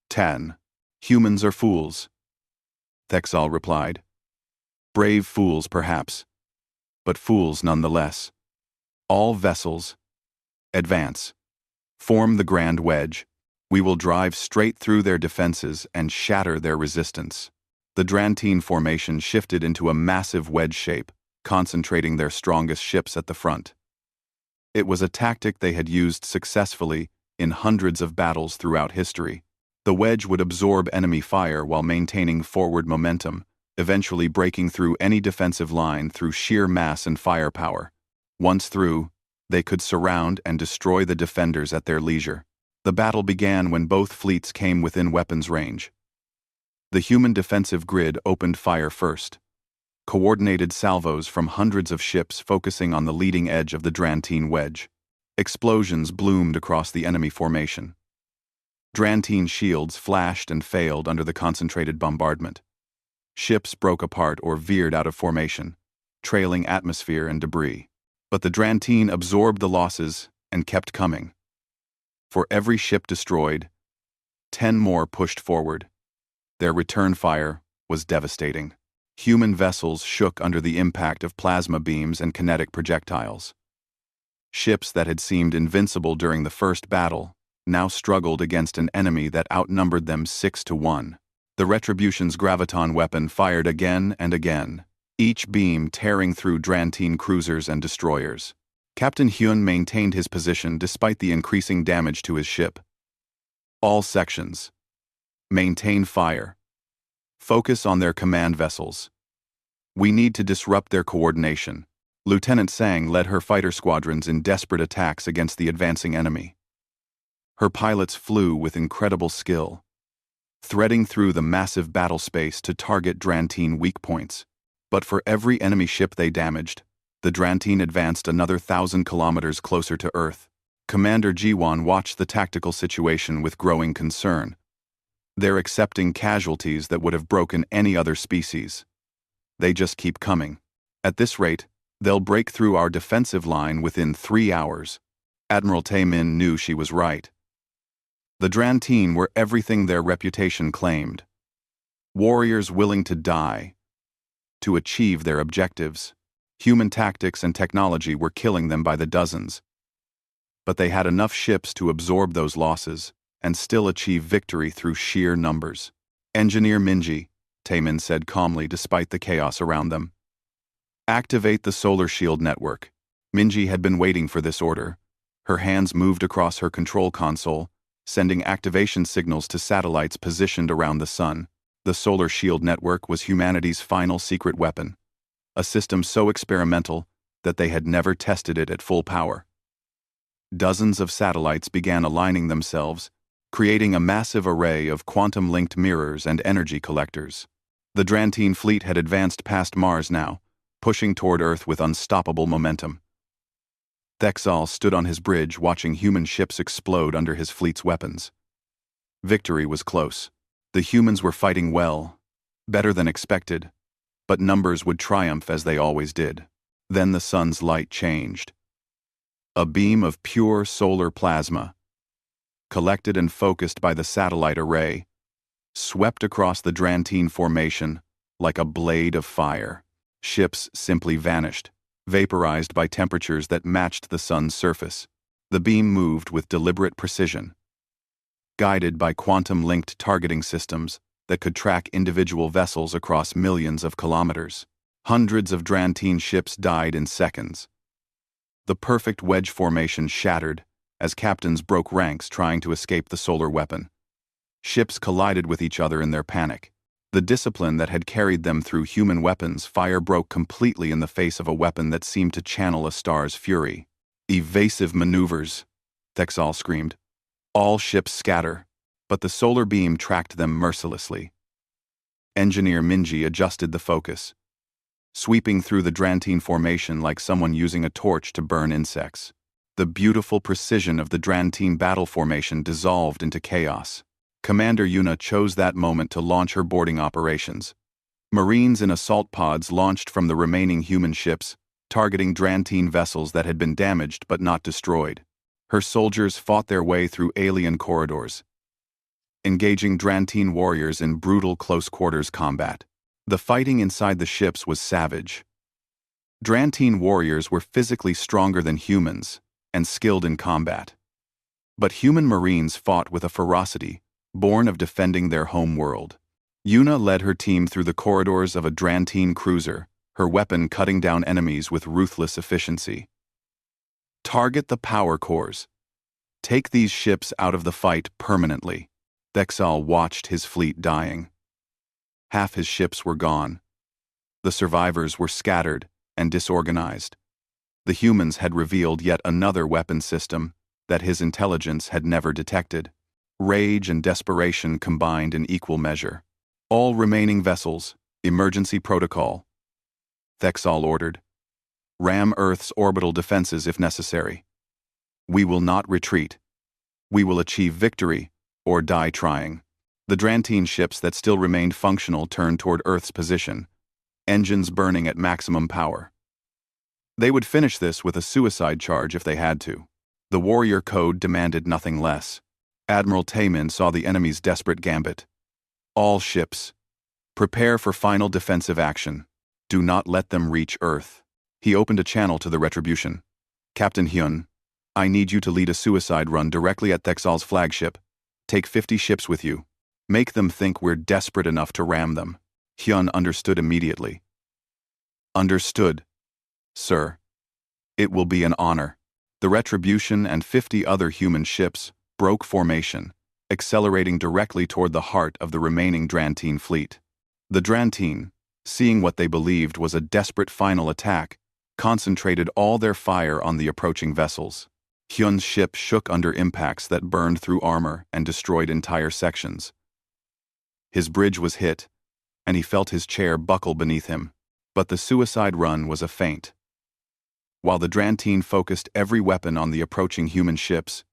10. Humans are fools, Thexal replied. Brave fools, perhaps, but fools nonetheless. All vessels, advance. Form the grand wedge. We will drive straight through their defenses and shatter their resistance. The Drantine formation shifted into a massive wedge shape, concentrating their strongest ships at the front. It was a tactic they had used successfully in hundreds of battles throughout history. The wedge would absorb enemy fire while maintaining forward momentum, eventually breaking through any defensive line through sheer mass and firepower. Once through, they could surround and destroy the defenders at their leisure. The battle began when both fleets came within weapons range. The human defensive grid opened fire first. Coordinated salvos from hundreds of ships focusing on the leading edge of the Drantine wedge. Explosions bloomed across the enemy formation. Drantine shields flashed and failed under the concentrated bombardment. Ships broke apart or veered out of formation, trailing atmosphere and debris. But the Drantine absorbed the losses and kept coming. For every ship destroyed, 10 more pushed forward. Their return fire was devastating. Human vessels shook under the impact of plasma beams and kinetic projectiles. Ships that had seemed invincible during the first battle now struggled against an enemy that outnumbered them 6-1. The Retribution's graviton weapon fired again and again, each beam tearing through Drantine cruisers and destroyers. Captain Hyun maintained his position despite the increasing damage to his ship. All sections. Maintain fire. Focus on their command vessels. We need to disrupt their coordination. Lieutenant Sang led her fighter squadrons in desperate attacks against the advancing enemy. Her pilots flew with incredible skill, threading through the massive battle space to target Drantine weak points. But for every enemy ship they damaged, the Drantine advanced another 1,000 kilometers closer to Earth. Commander Jiwon watched the tactical situation with growing concern. They're accepting casualties that would have broken any other species. They just keep coming. At this rate, they'll break through our defensive line within 3 hours. Admiral Tae-min knew she was right. The Drantine were everything their reputation claimed. Warriors willing to die to achieve their objectives. Human tactics and technology were killing them by the dozens. But they had enough ships to absorb those losses and still achieve victory through sheer numbers. Engineer Minji, Taemin said calmly despite the chaos around them. Activate the solar shield network. Minji had been waiting for this order. Her hands moved across her control console, sending activation signals to satellites positioned around the sun. The solar shield network was humanity's final secret weapon, a system so experimental that they had never tested it at full power. Dozens of satellites began aligning themselves, creating a massive array of quantum-linked mirrors and energy collectors. The Drantine fleet had advanced past Mars now, pushing toward Earth with unstoppable momentum. Thexal stood on his bridge watching human ships explode under his fleet's weapons. Victory was close. The humans were fighting well, better than expected, but numbers would triumph as they always did. Then the sun's light changed. A beam of pure solar plasma, collected and focused by the satellite array, swept across the Drantine formation like a blade of fire. Ships simply vanished, vaporized by temperatures that matched the sun's surface. The beam moved with deliberate precision, guided by quantum-linked targeting systems that could track individual vessels across millions of kilometers. Hundreds of Drantine ships died in seconds. The perfect wedge formation shattered as captains broke ranks trying to escape the solar weapon. Ships collided with each other in their panic. The discipline that had carried them through human weapons fire broke completely in the face of a weapon that seemed to channel a star's fury. Evasive maneuvers, Thexal screamed. All ships scatter, but the solar beam tracked them mercilessly. Engineer Minji adjusted the focus, sweeping through the Drantine formation like someone using a torch to burn insects. The beautiful precision of the Drantine battle formation dissolved into chaos. Commander Yuna chose that moment to launch her boarding operations. Marines in assault pods launched from the remaining human ships, targeting Drantine vessels that had been damaged but not destroyed. Her soldiers fought their way through alien corridors, engaging Drantine warriors in brutal close-quarters combat. The fighting inside the ships was savage. Drantine warriors were physically stronger than humans and skilled in combat. But human marines fought with a ferocity born of defending their home world. Yuna led her team through the corridors of a Drantine cruiser, her weapon cutting down enemies with ruthless efficiency. Target the power cores. Take these ships out of the fight permanently. Thexal watched his fleet dying. Half his ships were gone. The survivors were scattered and disorganized. The humans had revealed yet another weapon system that his intelligence had never detected. Rage and desperation combined in equal measure. All remaining vessels, emergency protocol. Thexal ordered. Ram Earth's orbital defenses if necessary. We will not retreat. We will achieve victory or die trying. The Drantine ships that still remained functional turned toward Earth's position, engines burning at maximum power. They would finish this with a suicide charge if they had to. The warrior code demanded nothing less. Admiral Taemin saw the enemy's desperate gambit. All ships, prepare for final defensive action. Do not let them reach Earth. He opened a channel to the Retribution. Captain Hyun, I need you to lead a suicide run directly at Thexal's flagship. Take 50 ships with you. Make them think we're desperate enough to ram them. Hyun understood immediately. Understood, sir. It will be an honor. The Retribution and 50 other human ships broke formation, accelerating directly toward the heart of the remaining Drantine fleet. The Drantine, seeing what they believed was a desperate final attack, concentrated all their fire on the approaching vessels. Hyun's ship shook under impacts that burned through armor and destroyed entire sections. His bridge was hit, and he felt his chair buckle beneath him, but the suicide run was a feint. While the Drantine focused every weapon on the approaching human ships,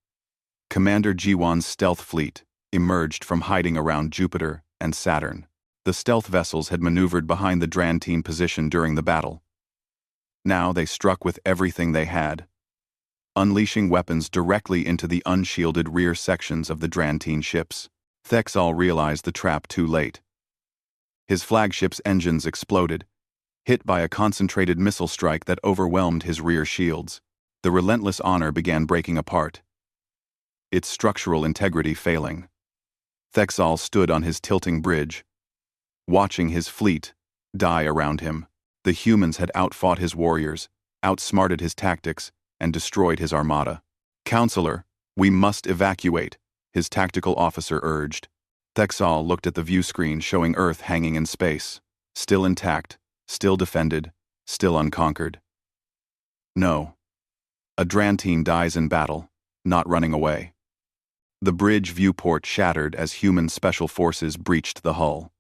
Commander Jiwon's stealth fleet emerged from hiding around Jupiter and Saturn. The stealth vessels had maneuvered behind the Drantine position during the battle. Now they struck with everything they had, unleashing weapons directly into the unshielded rear sections of the Drantine ships. Thexal realized the trap too late. His flagship's engines exploded, hit by a concentrated missile strike that overwhelmed his rear shields. The relentless honor began breaking apart, its structural integrity failing. Thexal stood on his tilting bridge, watching his fleet die around him. The humans had outfought his warriors, outsmarted his tactics, and destroyed his armada. Counselor, we must evacuate, his tactical officer urged. Thexal looked at the view screen showing Earth hanging in space, still intact, still defended, still unconquered. No. A Drantine dies in battle, not running away. The bridge viewport shattered as human special forces breached the hull.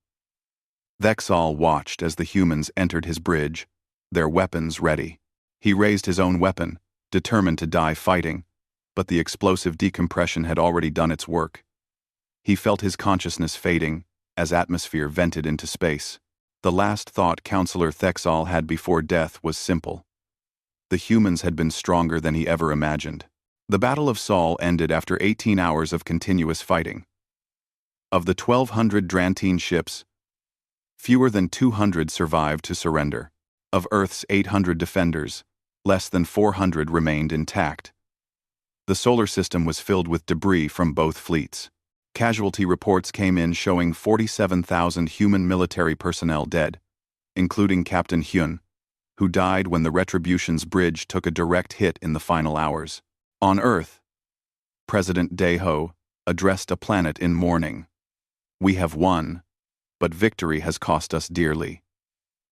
Thexal watched as the humans entered his bridge, their weapons ready. He raised his own weapon, determined to die fighting, but the explosive decompression had already done its work. He felt his consciousness fading as atmosphere vented into space. The last thought Counselor Thexal had before death was simple. The humans had been stronger than he ever imagined. The Battle of Sol ended after 18 hours of continuous fighting. Of the 1,200 Drantine ships, fewer than 200 survived to surrender. Of Earth's 800 defenders, less than 400 remained intact. The solar system was filled with debris from both fleets. Casualty reports came in showing 47,000 human military personnel dead, including Captain Hyun, who died when the Retribution's bridge took a direct hit in the final hours. On Earth, President Daeho addressed a planet in mourning. We have won, but victory has cost us dearly.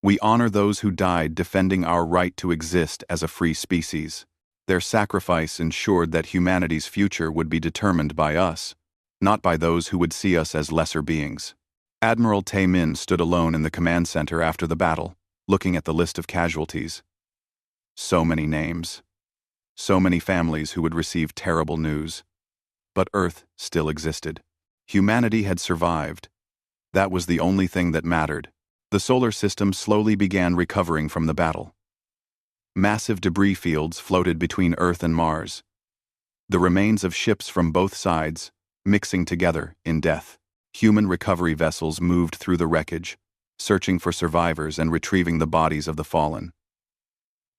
We honor those who died defending our right to exist as a free species. Their sacrifice ensured that humanity's future would be determined by us, not by those who would see us as lesser beings. Admiral Taemin stood alone in the command center after the battle, looking at the list of casualties. So many names. So many families who would receive terrible news. But Earth still existed. Humanity had survived. That was the only thing that mattered. The solar system slowly began recovering from the battle. Massive debris fields floated between Earth and Mars. The remains of ships from both sides, mixing together in death. Human recovery vessels moved through the wreckage, searching for survivors and retrieving the bodies of the fallen.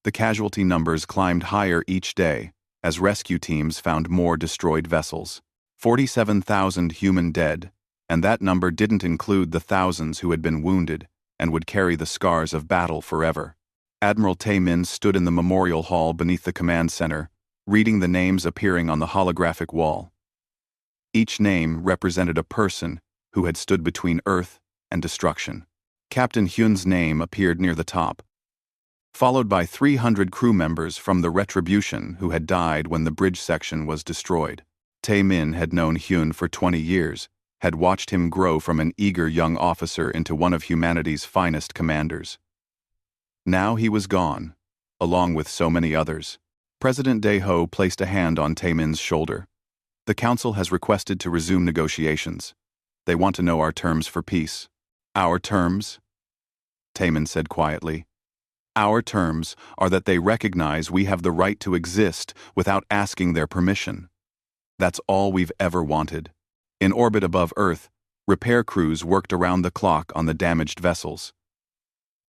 The casualty numbers climbed higher each day as rescue teams found more destroyed vessels. 47,000 human dead, and that number didn't include the thousands who had been wounded and would carry the scars of battle forever. Admiral Tae-min stood in the memorial hall beneath the command center, reading the names appearing on the holographic wall. Each name represented a person who had stood between Earth and destruction. Captain Hyun's name appeared near the top, followed by 300 crew members from the Retribution who had died when the bridge section was destroyed. Tae-min had known Hyun for 20 years, had watched him grow from an eager young officer into one of humanity's finest commanders. Now he was gone, along with so many others. President Dae-ho placed a hand on Tae-min's shoulder. The Council has requested to resume negotiations. They want to know our terms for peace. Our terms? Tae-min said quietly. Our terms are that they recognize we have the right to exist without asking their permission. That's all we've ever wanted. In orbit above Earth, repair crews worked around the clock on the damaged vessels.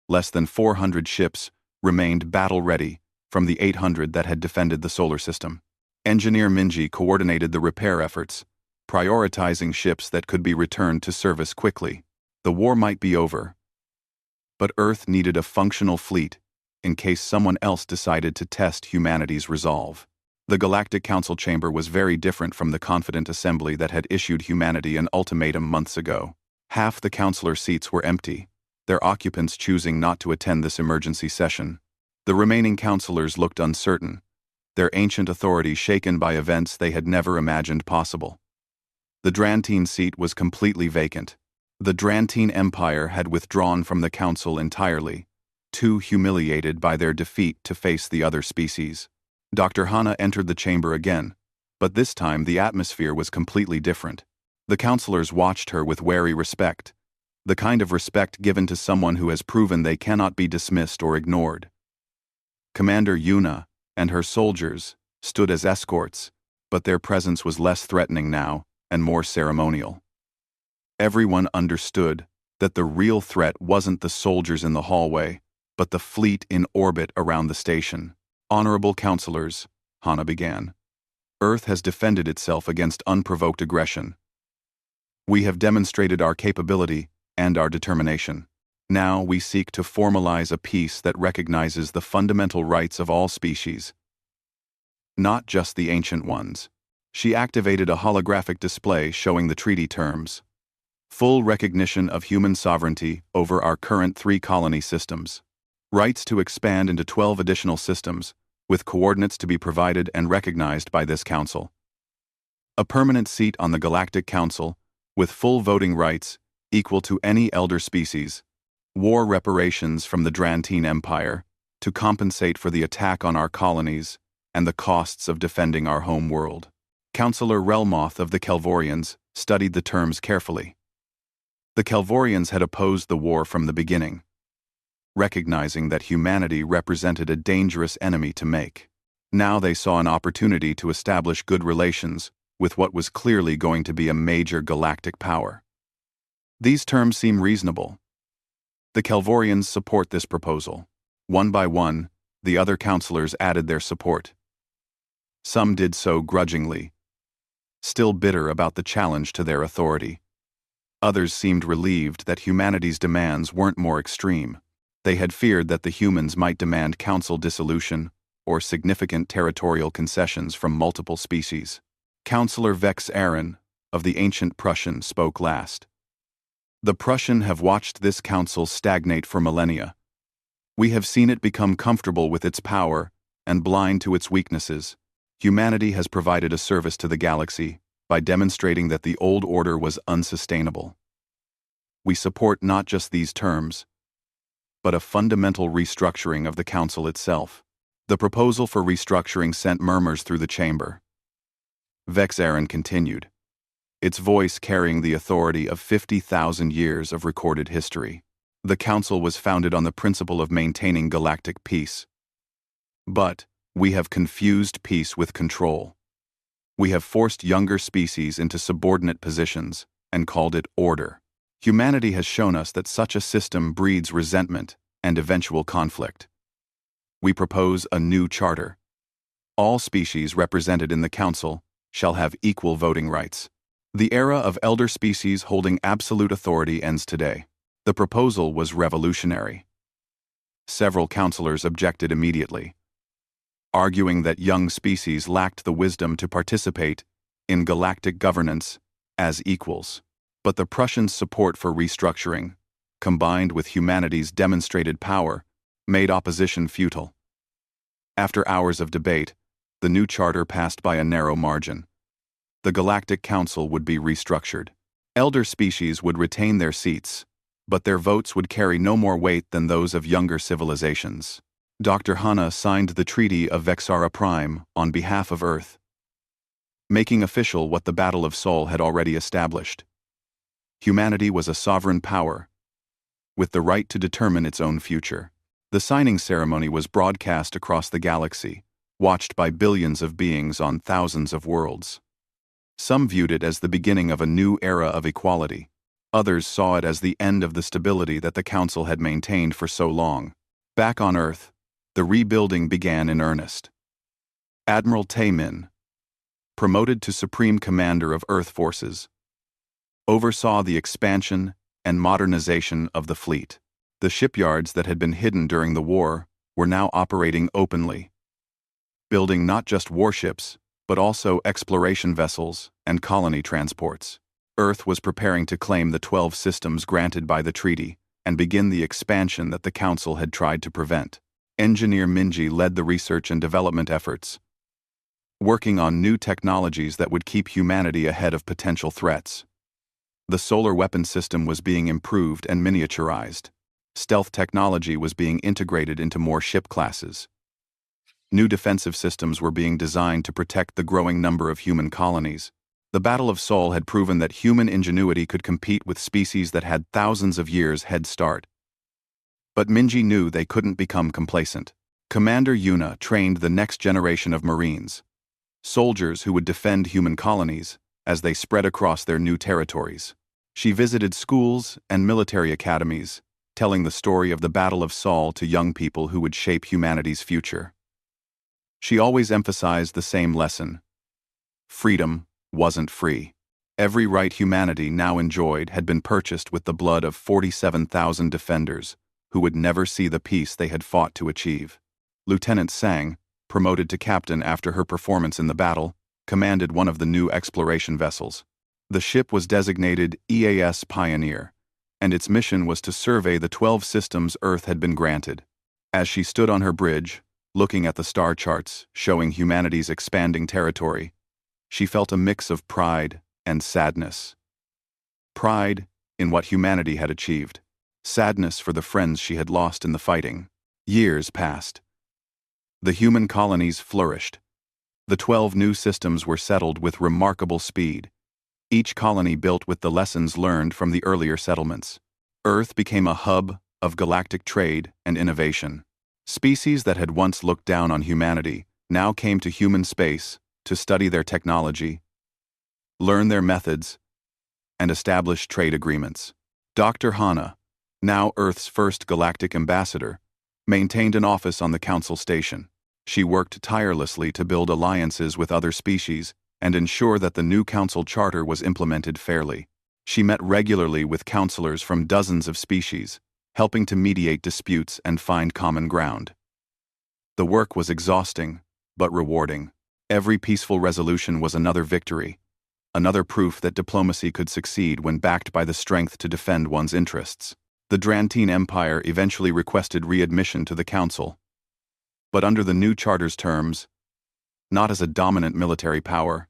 Less than 400 ships remained battle-ready from the 800 that had defended the solar system. Engineer Minji coordinated the repair efforts, prioritizing ships that could be returned to service quickly. The war might be over, but Earth needed a functional fleet in case someone else decided to test humanity's resolve. The Galactic Council chamber was very different from the confident assembly that had issued humanity an ultimatum months ago. Half the councilor seats were empty, their occupants choosing not to attend this emergency session. The remaining councilors looked uncertain, their ancient authority shaken by events they had never imagined possible. The Drantine seat was completely vacant. The Drantine Empire had withdrawn from the council entirely, too humiliated by their defeat to face the other species. Dr. Hana entered the chamber again, but this time the atmosphere was completely different. The councilors watched her with wary respect, the kind of respect given to someone who has proven they cannot be dismissed or ignored. Commander Yuna and her soldiers stood as escorts, but their presence was less threatening now and more ceremonial. Everyone understood that the real threat wasn't the soldiers in the hallway, but the fleet in orbit around the station. Honorable councilors, Hana began. Earth has defended itself against unprovoked aggression. We have demonstrated our capability and our determination. Now we seek to formalize a peace that recognizes the fundamental rights of all species, not just the ancient ones. She activated a holographic display showing the treaty terms. Full recognition of human sovereignty over our current 3 colony systems. Rights to expand into 12 additional systems, with coordinates to be provided and recognized by this council. A permanent seat on the Galactic Council, with full voting rights equal to any elder species. War reparations from the Drantine Empire, to compensate for the attack on our colonies and the costs of defending our home world. Councillor Relmoth of the Kelvorians studied the terms carefully. The Kelvorians had opposed the war from the beginning, recognizing that humanity represented a dangerous enemy to make. Now they saw an opportunity to establish good relations with what was clearly going to be a major galactic power. These terms seem reasonable. The Kelvorians support this proposal. One by one, the other councilors added their support. Some did so grudgingly, still bitter about the challenge to their authority. Others seemed relieved that humanity's demands weren't more extreme. They had feared that the humans might demand council dissolution or significant territorial concessions from multiple species. Councillor Vex Aaron, of the ancient Prussian, spoke last. The Prussian have watched this council stagnate for millennia. We have seen it become comfortable with its power and blind to its weaknesses. Humanity has provided a service to the galaxy by demonstrating that the old order was unsustainable. We support not just these terms, but a fundamental restructuring of the council itself. The proposal for restructuring sent murmurs through the chamber. Vex Aaron continued, its voice carrying the authority of 50,000 years of recorded history. The council was founded on the principle of maintaining galactic peace. But we have confused peace with control. We have forced younger species into subordinate positions and called it order. Humanity has shown us that such a system breeds resentment and eventual conflict. We propose a new charter. All species represented in the Council shall have equal voting rights. The era of elder species holding absolute authority ends today. The proposal was revolutionary. Several councillors objected immediately, arguing that young species lacked the wisdom to participate in galactic governance as equals. But the Prussians' support for restructuring, combined with humanity's demonstrated power, made opposition futile. After hours of debate, the new charter passed by a narrow margin. The Galactic Council would be restructured. Elder species would retain their seats, but their votes would carry no more weight than those of younger civilizations. Dr. Hanna signed the Treaty of Vexara Prime on behalf of Earth, making official what the Battle of Sol had already established. Humanity was a sovereign power, with the right to determine its own future. The signing ceremony was broadcast across the galaxy, watched by billions of beings on thousands of worlds. Some viewed it as the beginning of a new era of equality. Others saw it as the end of the stability that the Council had maintained for so long. Back on Earth, the rebuilding began in earnest. Admiral Taemin, promoted to Supreme Commander of Earth Forces, oversaw the expansion and modernization of the fleet. The shipyards that had been hidden during the war were now operating openly, building not just warships, but also exploration vessels and colony transports. Earth was preparing to claim the 12 systems granted by the treaty and begin the expansion that the Council had tried to prevent. Engineer Minji led the research and development efforts, working on new technologies that would keep humanity ahead of potential threats. The solar weapon system was being improved and miniaturized. Stealth technology was being integrated into more ship classes. New defensive systems were being designed to protect the growing number of human colonies. The Battle of Sol had proven that human ingenuity could compete with species that had thousands of years head start. But Minji knew they couldn't become complacent. Commander Yuna trained the next generation of Marines, soldiers who would defend human colonies as they spread across their new territories. She visited schools and military academies, telling the story of the Battle of Sol to young people who would shape humanity's future. She always emphasized the same lesson: freedom wasn't free. Every right humanity now enjoyed had been purchased with the blood of 47,000 defenders who would never see the peace they had fought to achieve. Lieutenant Sang, promoted to captain after her performance in the battle, commanded one of the new exploration vessels. The ship was designated EAS Pioneer, and its mission was to survey the 12 systems Earth had been granted. As she stood on her bridge, looking at the star charts showing humanity's expanding territory, she felt a mix of pride and sadness. Pride in what humanity had achieved, sadness for the friends she had lost in the fighting. Years passed. The human colonies flourished. The 12 new systems were settled with remarkable speed, each colony built with the lessons learned from the earlier settlements. Earth became a hub of galactic trade and innovation. Species that had once looked down on humanity now came to human space to study their technology, learn their methods, and establish trade agreements. Dr. Hanna, now Earth's first galactic ambassador, maintained an office on the Council station. She worked tirelessly to build alliances with other species and ensure that the new Council charter was implemented fairly. She met regularly with counselors from dozens of species, helping to mediate disputes and find common ground. The work was exhausting, but rewarding. Every peaceful resolution was another victory, another proof that diplomacy could succeed when backed by the strength to defend one's interests. The Drantine Empire eventually requested readmission to the Council, but under the new charter's terms, not as a dominant military power,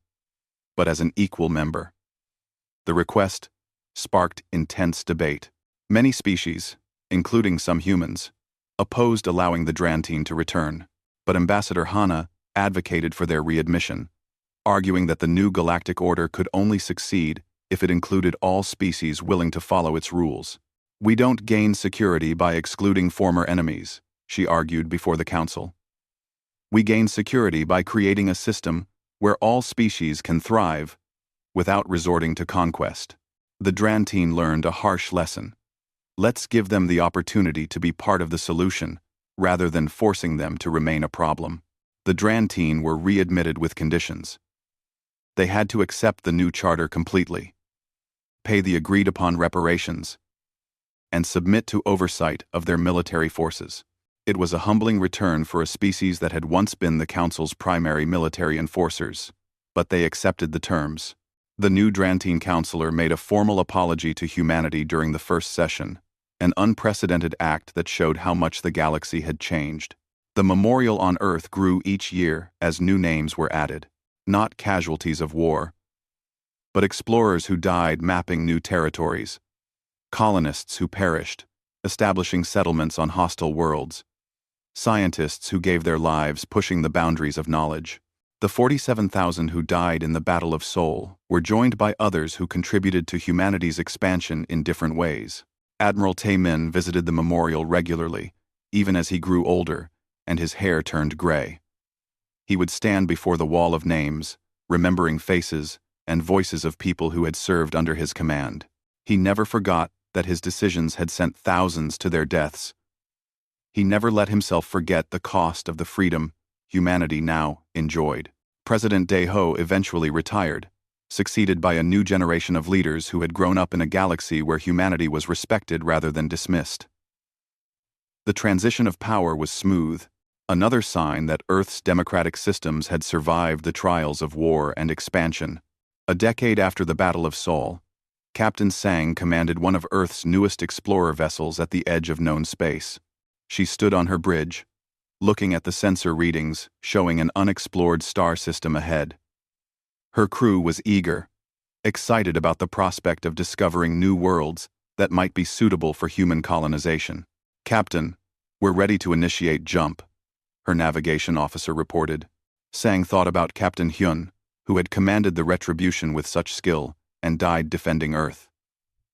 but as an equal member. The request sparked intense debate. Many species, including some humans, opposed allowing the Drantine to return, but Ambassador Hanna advocated for their readmission, arguing that the new galactic order could only succeed if it included all species willing to follow its rules. "We don't gain security by excluding former enemies," she argued before the Council. "We gain security by creating a system where all species can thrive without resorting to conquest. The Drantine learned a harsh lesson. Let's give them the opportunity to be part of the solution, rather than forcing them to remain a problem. The Drantine were readmitted with conditions. They had to accept the new charter completely, pay the agreed-upon reparations, and submit to oversight of their military forces. It was a humbling return for a species that had once been the Council's primary military enforcers, but they accepted the terms. The new Drantine Councilor made a formal apology to humanity during the first session, an unprecedented act that showed how much the galaxy had changed. The memorial on Earth grew each year as new names were added, not casualties of war, but explorers who died mapping new territories, colonists who perished, establishing settlements on hostile worlds, scientists who gave their lives pushing the boundaries of knowledge. The 47,000 who died in the Battle of Sol were joined by others who contributed to humanity's expansion in different ways. Admiral Taemin visited the memorial regularly, even as he grew older and his hair turned gray. He would stand before the wall of names, remembering faces and voices of people who had served under his command. He never forgot that his decisions had sent thousands to their deaths. He never let himself forget the cost of the freedom humanity now enjoyed. President Daeho eventually retired, succeeded by a new generation of leaders who had grown up in a galaxy where humanity was respected rather than dismissed. The transition of power was smooth, another sign that Earth's democratic systems had survived the trials of war and expansion. A decade after the Battle of Sol, Captain Sang commanded one of Earth's newest explorer vessels at the edge of known space. She stood on her bridge, looking at the sensor readings showing an unexplored star system ahead. Her crew was eager, excited about the prospect of discovering new worlds that might be suitable for human colonization. "Captain, we're ready to initiate jump," her navigation officer reported. Sang thought about Captain Hyun, who had commanded the Retribution with such skill and died defending Earth.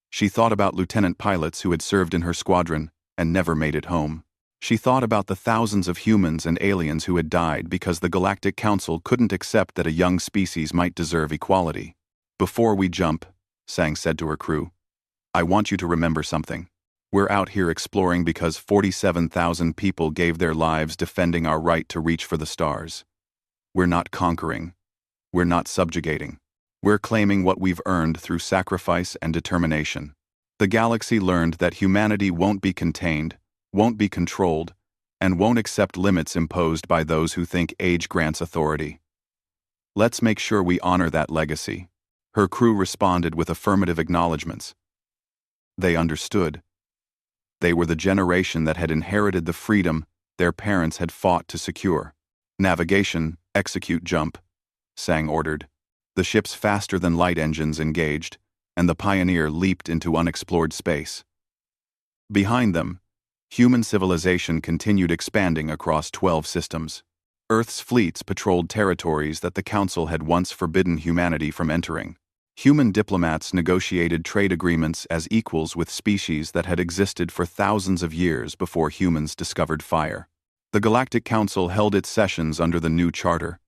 She thought about lieutenant pilots who had served in her squadron and never made it home. She thought about the thousands of humans and aliens who had died because the Galactic Council couldn't accept that a young species might deserve equality. "Before we jump," Sang said to her crew, "I want you to remember something. We're out here exploring because 47,000 people gave their lives defending our right to reach for the stars. We're not conquering. We're not subjugating. We're claiming what we've earned through sacrifice and determination." The galaxy learned that humanity won't be contained, won't be controlled, and won't accept limits imposed by those who think age grants authority. "Let's make sure we honor that legacy." Her crew responded with affirmative acknowledgments. They understood. They were the generation that had inherited the freedom their parents had fought to secure. "Navigation, execute jump," Sang ordered. The ship's faster-than-light engines engaged, and the Pioneer leaped into unexplored space. Behind them, human civilization continued expanding across 12 systems. Earth's fleets patrolled territories that the Council had once forbidden humanity from entering. Human diplomats negotiated trade agreements as equals with species that had existed for thousands of years before humans discovered fire. The Galactic Council held its sessions under the new charter,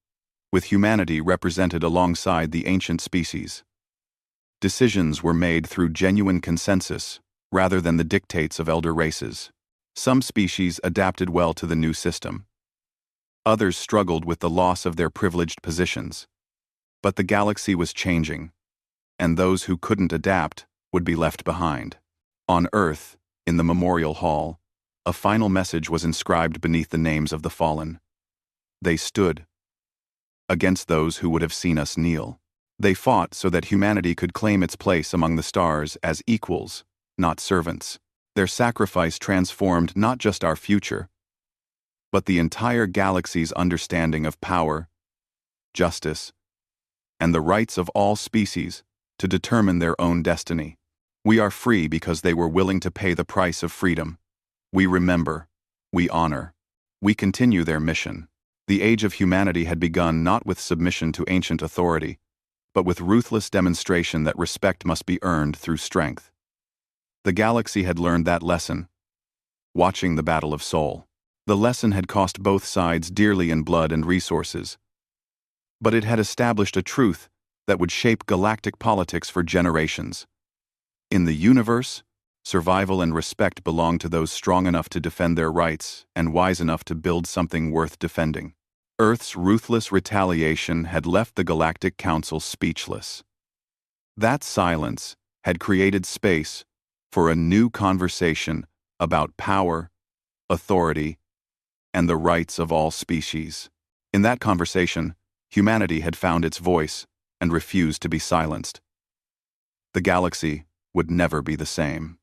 with humanity represented alongside the ancient species. Decisions were made through genuine consensus, rather than the dictates of elder races. Some species adapted well to the new system. Others struggled with the loss of their privileged positions. But the galaxy was changing, and those who couldn't adapt would be left behind. On Earth, in the Memorial Hall, a final message was inscribed beneath the names of the fallen. They stood against those who would have seen us kneel. They fought so that humanity could claim its place among the stars as equals, not servants. Their sacrifice transformed not just our future, but the entire galaxy's understanding of power, justice, and the rights of all species to determine their own destiny. We are free because they were willing to pay the price of freedom. We remember, we honor, we continue their mission. The age of humanity had begun not with submission to ancient authority, but with ruthless demonstration that respect must be earned through strength. The galaxy had learned that lesson, watching the Battle of Sol. The lesson had cost both sides dearly in blood and resources, But it had established a truth that would shape galactic politics for generations. In the universe, survival and respect belong to those strong enough to defend their rights and wise enough to build something worth defending. Earth's ruthless retaliation had left the Galactic Council speechless. That silence had created space for a new conversation about power, authority, and the rights of all species. In that conversation, humanity had found its voice and refused to be silenced. The galaxy would never be the same.